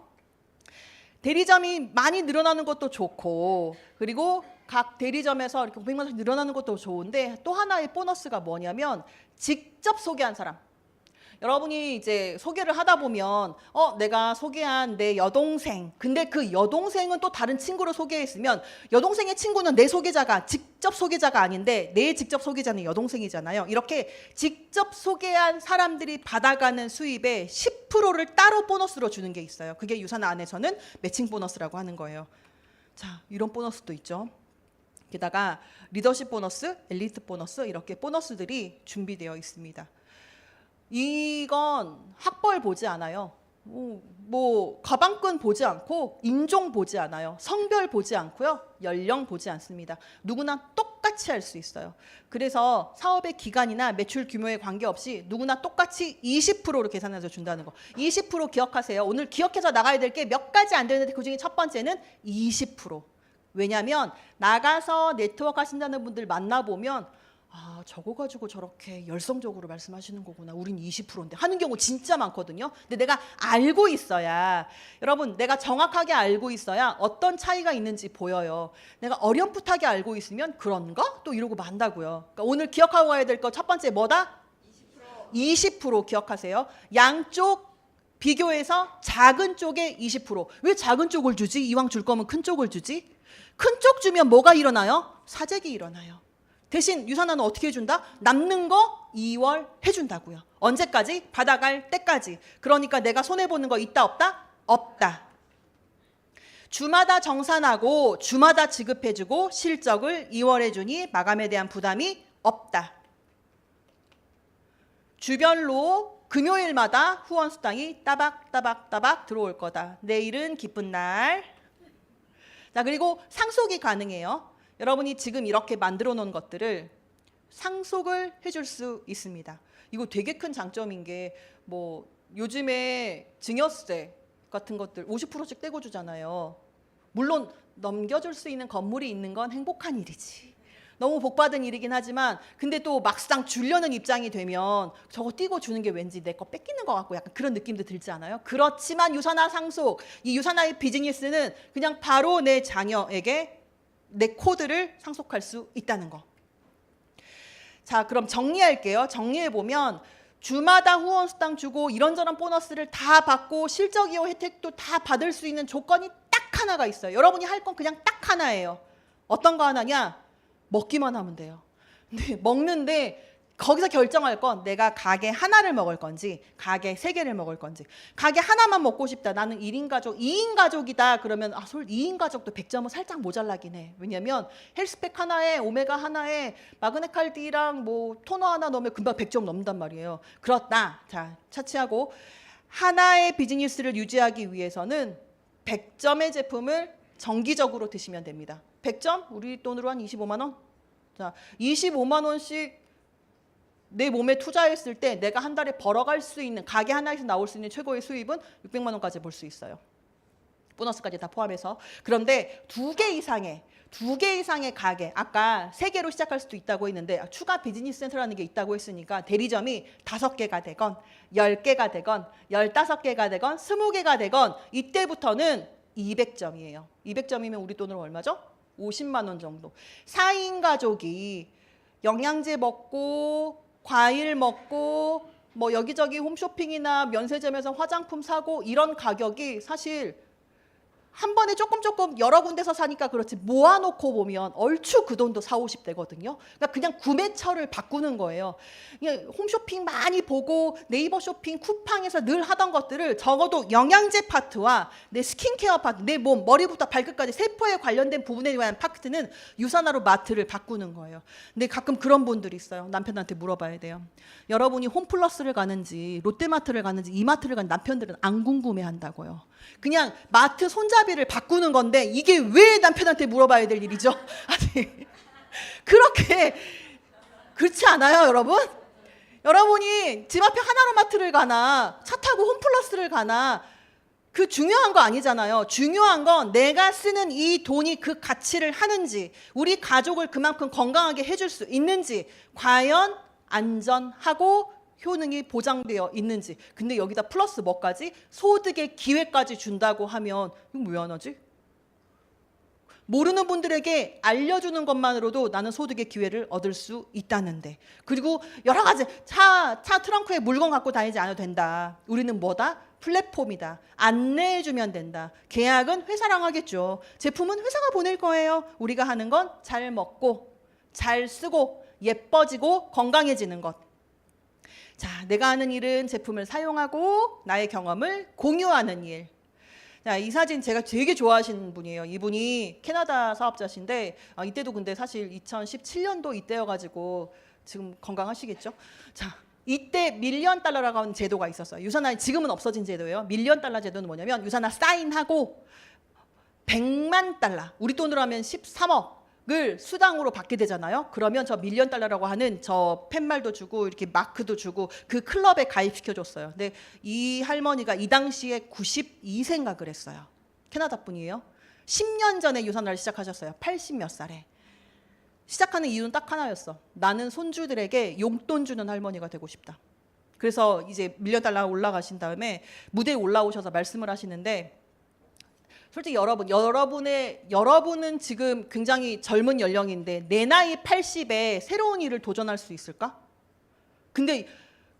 대리점이 많이 늘어나는 것도 좋고 그리고 각 대리점에서 이렇게 500만 원씩 늘어나는 것도 좋은데 또 하나의 보너스가 뭐냐면 직접 소개한 사람. 여러분이 이제 소개를 하다 보면 내가 소개한 내 여동생 근데 그 여동생은 또 다른 친구를 소개했으면 여동생의 친구는 내 소개자가 직접 소개자가 아닌데 내 직접 소개자는 여동생이잖아요. 이렇게 직접 소개한 사람들이 받아가는 수입의 10%를 따로 보너스로 주는 게 있어요. 그게 유산화 안에서는 매칭 보너스라고 하는 거예요. 자, 이런 보너스도 있죠. 게다가 리더십 보너스, 엘리트 보너스 이렇게 보너스들이 준비되어 있습니다. 이건 학벌 보지 않아요. 뭐 가방끈 보지 않고 인종 보지 않아요. 성별 보지 않고요. 연령 보지 않습니다. 누구나 똑같이 할 수 있어요. 그래서 사업의 기간이나 매출 규모에 관계없이 누구나 똑같이 20%로 계산해서 준다는 거. 20% 기억하세요. 오늘 기억해서 나가야 될 게 몇 가지 안 되는데 그중에 첫 번째는 20%. 왜냐하면 나가서 네트워크 하신다는 분들 만나보면 아, 저거 가지고 저렇게 열성적으로 말씀하시는 거구나. 우린 20%인데 하는 경우 진짜 많거든요. 근데 내가 알고 있어야 여러분 내가 정확하게 알고 있어야 어떤 차이가 있는지 보여요. 내가 어렴풋하게 알고 있으면 그런가? 또 이러고 만다고요. 그러니까 오늘 기억하고 가야 될 거 첫 번째 뭐다? 20% 기억하세요. 양쪽 비교해서 작은 쪽에 20%. 왜 작은 쪽을 주지? 이왕 줄 거면 큰 쪽을 주지? 큰 쪽 주면 뭐가 일어나요? 사재기 일어나요. 대신 유산화는 어떻게 해준다? 남는 거 2월 해준다고요. 언제까지? 받아갈 때까지. 그러니까 내가 손해보는 거 있다 없다? 없다. 주마다 정산하고 주마다 지급해주고 실적을 2월 해주니 마감에 대한 부담이 없다. 주별로 금요일마다 후원 수당이 따박따박 들어올 거다. 내일은 기쁜 날. 자, 그리고 상속이 가능해요. 여러분이 지금 이렇게 만들어 놓은 것들을 상속을 해줄 수 있습니다. 이거 되게 큰 장점인 게 뭐 요즘에 증여세 같은 것들 50%씩 떼고 주잖아요. 물론 넘겨줄 수 있는 건물이 있는 건 행복한 일이지. 너무 복받은 일이긴 하지만 근데 또 막상 주려는 입장이 되면 저거 띄고 주는 게 왠지 내 거 뺏기는 것 같고 약간 그런 느낌도 들지 않아요? 그렇지만 유산화 상속, 이 유산화의 비즈니스는 그냥 바로 내 자녀에게 내 코드를 상속할 수 있다는 거. 자, 그럼 정리할게요. 정리해보면 주마다 후원 수당 주고 이런저런 보너스를 다 받고 실적 이용 혜택도 다 받을 수 있는 조건이 딱 하나가 있어요. 여러분이 할 건 그냥 딱 하나예요. 어떤 거 하나냐? 먹기만 하면 돼요. 근데 먹는데 거기서 결정할 건 내가 가게 하나를 먹을 건지 가게 3개를 먹을 건지. 가게 하나만 먹고 싶다. 나는 1인 가족, 2인 가족이다. 그러면 2인 가족도 100점은 살짝 모자라긴 해. 왜냐면 헬스팩 하나에 오메가 하나에 마그네칼디랑 뭐 토너 하나 넣으면 금방 100점 넘는단 말이에요. 그렇다. 자, 차치하고 하나의 비즈니스를 유지하기 위해서는 100점의 제품을 정기적으로 드시면 됩니다. 100점? 우리 돈으로 한 25만 원? 자, 25만 원씩 내 몸에 투자했을 때 내가 한 달에 벌어갈 수 있는, 가게 하나에서 나올 수 있는 최고의 수입은 600만 원까지 볼 수 있어요. 보너스까지 다 포함해서. 그런데 2개 이상의 가게, 아까 3개로 시작할 수도 있다고 했는데 추가 비즈니스 센터라는 게 있다고 했으니까 대리점이 5개가 되건 10개가 되건 15개가 되건 20개가 되건 이때부터는 200점이에요. 200점이면 우리 돈으로 얼마죠? 50만 원 정도. 4인 가족이 영양제 먹고 과일 먹고 뭐 여기저기 홈쇼핑이나 면세점에서 화장품 사고 이런 가격이 사실 한 번에 조금 여러 군데서 사니까 그렇지 모아놓고 보면 얼추 그 돈도 40, 50대거든요. 그러니까 그냥 구매처를 바꾸는 거예요. 그냥 홈쇼핑 많이 보고 네이버 쇼핑 쿠팡에서 늘 하던 것들을 적어도 영양제 파트와 내 스킨케어 파트, 내 몸 머리부터 발끝까지 세포에 관련된 부분에 대한 파트는 유산화로 마트를 바꾸는 거예요. 근데 가끔 그런 분들이 있어요. 남편한테 물어봐야 돼요. 여러분이 홈플러스를 가는지 롯데마트를 가는지 이마트를 가는 남편들은 안 궁금해한다고요. 그냥 마트 손잡이를 바꾸는 건데 이게 왜 남편한테 물어봐야 될 일이죠? 아니, 그렇게 그렇지 않아요, 여러분? 여러분이 집 앞에 하나로마트를 가나 차 타고 홈플러스를 가나 그 중요한 거 아니잖아요. 중요한 건 내가 쓰는 이 돈이 그 가치를 하는지, 우리 가족을 그만큼 건강하게 해줄 수 있는지, 과연 안전하고 효능이 보장되어 있는지. 근데 여기다 플러스 뭐까지? 소득의 기회까지 준다고 하면 이거 왜 안 하지? 모르는 분들에게 알려주는 것만으로도 나는 소득의 기회를 얻을 수 있다는데. 그리고 여러 가지 차 트렁크에 물건 갖고 다니지 않아도 된다. 우리는 뭐다? 플랫폼이다. 안내해주면 된다. 계약은 회사랑 하겠죠. 제품은 회사가 보낼 거예요. 우리가 하는 건 잘 먹고 잘 쓰고 예뻐지고 건강해지는 것. 자, 내가 하는 일은 제품을 사용하고 나의 경험을 공유하는 일. 자, 이 사진 제가 되게 좋아하시는 분이에요. 이분이 캐나다 사업자신데 이때도 근데 사실 2017년도 이때여가지고 지금 건강하시겠죠? 자, 이때 밀리언 달러라고 하는 제도가 있었어요. 유산화 지금은 없어진 제도예요. 밀리언 달러 제도는 뭐냐면 유산화 사인하고 100만 달러, 우리 돈으로 하면 13억. 을 수당으로 받게 되잖아요. 그러면 저 밀리언 달러라고 하는 저 팻말도 주고 이렇게 마크도 주고 그 클럽에 가입시켜줬어요. 근데 이 할머니가 이 당시에 92세인가 그랬어요. 캐나다 분이에요. 10년 전에 유산화를 시작하셨어요. 80 몇 살에. 시작하는 이유는 딱 하나였어. 나는 손주들에게 용돈 주는 할머니가 되고 싶다. 그래서 이제 밀리언 달러 올라가신 다음에 무대에 올라오셔서 말씀을 하시는데, 솔직히 여러분은 지금 굉장히 젊은 연령인데 내 나이 80에 새로운 일을 도전할 수 있을까? 근데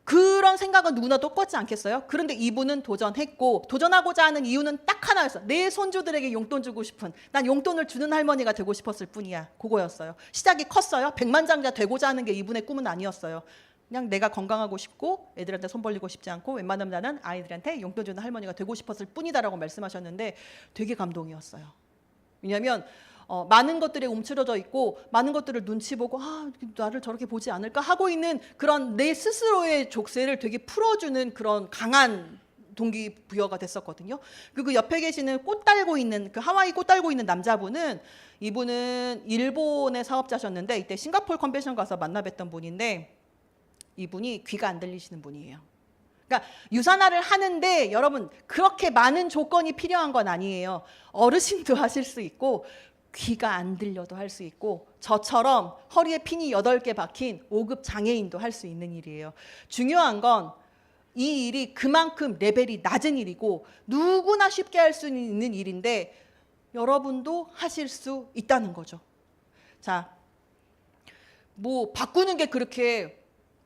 그런 생각은 누구나 똑같지 않겠어요? 그런데 이분은 도전했고, 도전하고자 하는 이유는 딱 하나였어. 내 손주들에게 용돈 주고 싶은, 난 용돈을 주는 할머니가 되고 싶었을 뿐이야. 그거였어요. 시작이 컸어요. 백만장자 되고자 하는 게 이분의 꿈은 아니었어요. 그냥 내가 건강하고 싶고 애들한테 손 벌리고 싶지 않고 웬만하면 나는 아이들한테 용돈 주는 할머니가 되고 싶었을 뿐이다라고 말씀하셨는데 되게 감동이었어요. 왜냐하면 많은 것들에 움츠러져 있고 많은 것들을 눈치 보고 나를 저렇게 보지 않을까 하고 있는 그런 내 스스로의 족쇄를 되게 풀어주는 그런 강한 동기부여가 됐었거든요. 그리고 옆에 계시는 꽃 달고 있는 그 하와이 꽃 달고 있는 남자분은, 이분은 일본의 사업자셨는데 이때 싱가포르 컨벤션 가서 만나 뵀던 분인데 이분이 귀가 안 들리시는 분이에요. 그러니까 유산화를 하는데 여러분 그렇게 많은 조건이 필요한 건 아니에요. 어르신도 하실 수 있고 귀가 안 들려도 할 수 있고 저처럼 허리에 핀이 8개 박힌 5급 장애인도 할 수 있는 일이에요. 중요한 건 이 일이 그만큼 레벨이 낮은 일이고 누구나 쉽게 할 수 있는 일인데 여러분도 하실 수 있다는 거죠. 자, 뭐 바꾸는 게 그렇게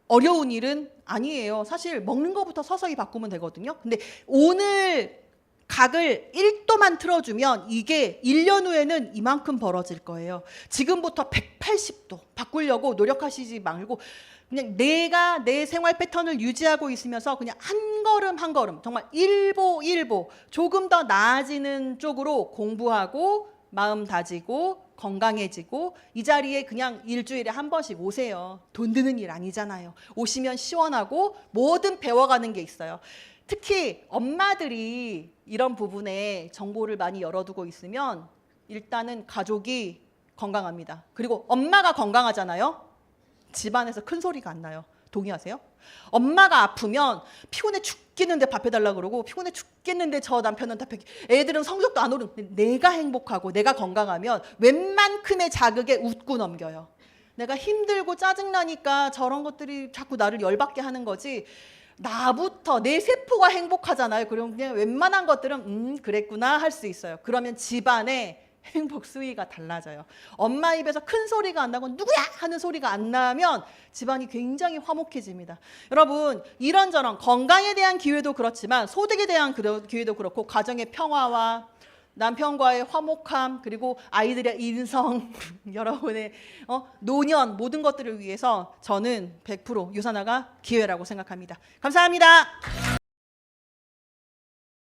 어려운 일은 아니에요. 사실 먹는 것부터 서서히 바꾸면 되거든요. 근데 오늘 각을 1도만 틀어주면 이게 1년 후에는 이만큼 벌어질 거예요. 지금부터 180도 바꾸려고 노력하시지 말고 그냥 내가 내 생활 패턴을 유지하고 있으면서 그냥 한 걸음 한 걸음 정말 일보 조금 더 나아지는 쪽으로 공부하고 마음 다지고 건강해지고 이 자리에 그냥 일주일에 한 번씩 오세요. 돈 드는 일 아니잖아요. 오시면 시원하고 뭐든 배워가는 게 있어요. 특히 엄마들이 이런 부분에 정보를 많이 열어두고 있으면 일단은 가족이 건강합니다. 그리고 엄마가 건강하잖아요. 집안에서 큰 소리가 안 나요. 동의하세요? 엄마가 아프면 피곤해 죽겠는데 밥 해달라고 그러고 피곤해 죽겠는데 저 남편은 다 애들은 성적도 안 오르는데 내가 행복하고 내가 건강하면 웬만큼의 자극에 웃고 넘겨요. 내가 힘들고 짜증나니까 저런 것들이 자꾸 나를 열받게 하는 거지 나부터 내 세포가 행복하잖아요. 그럼 그냥 웬만한 것들은 그랬구나 할 수 있어요. 그러면 집안에 행복 수위가 달라져요. 엄마 입에서 큰 소리가 안 나고 누구야 하는 소리가 안 나면 집안이 굉장히 화목해집니다. 여러분 이런저런 건강에 대한 기회도 그렇지만 소득에 대한 기회도 그렇고 가정의 평화와 남편과의 화목함 그리고 아이들의 인성 여러분의 노년 모든 것들을 위해서 저는 100% 유산화가 기회라고 생각합니다. 감사합니다.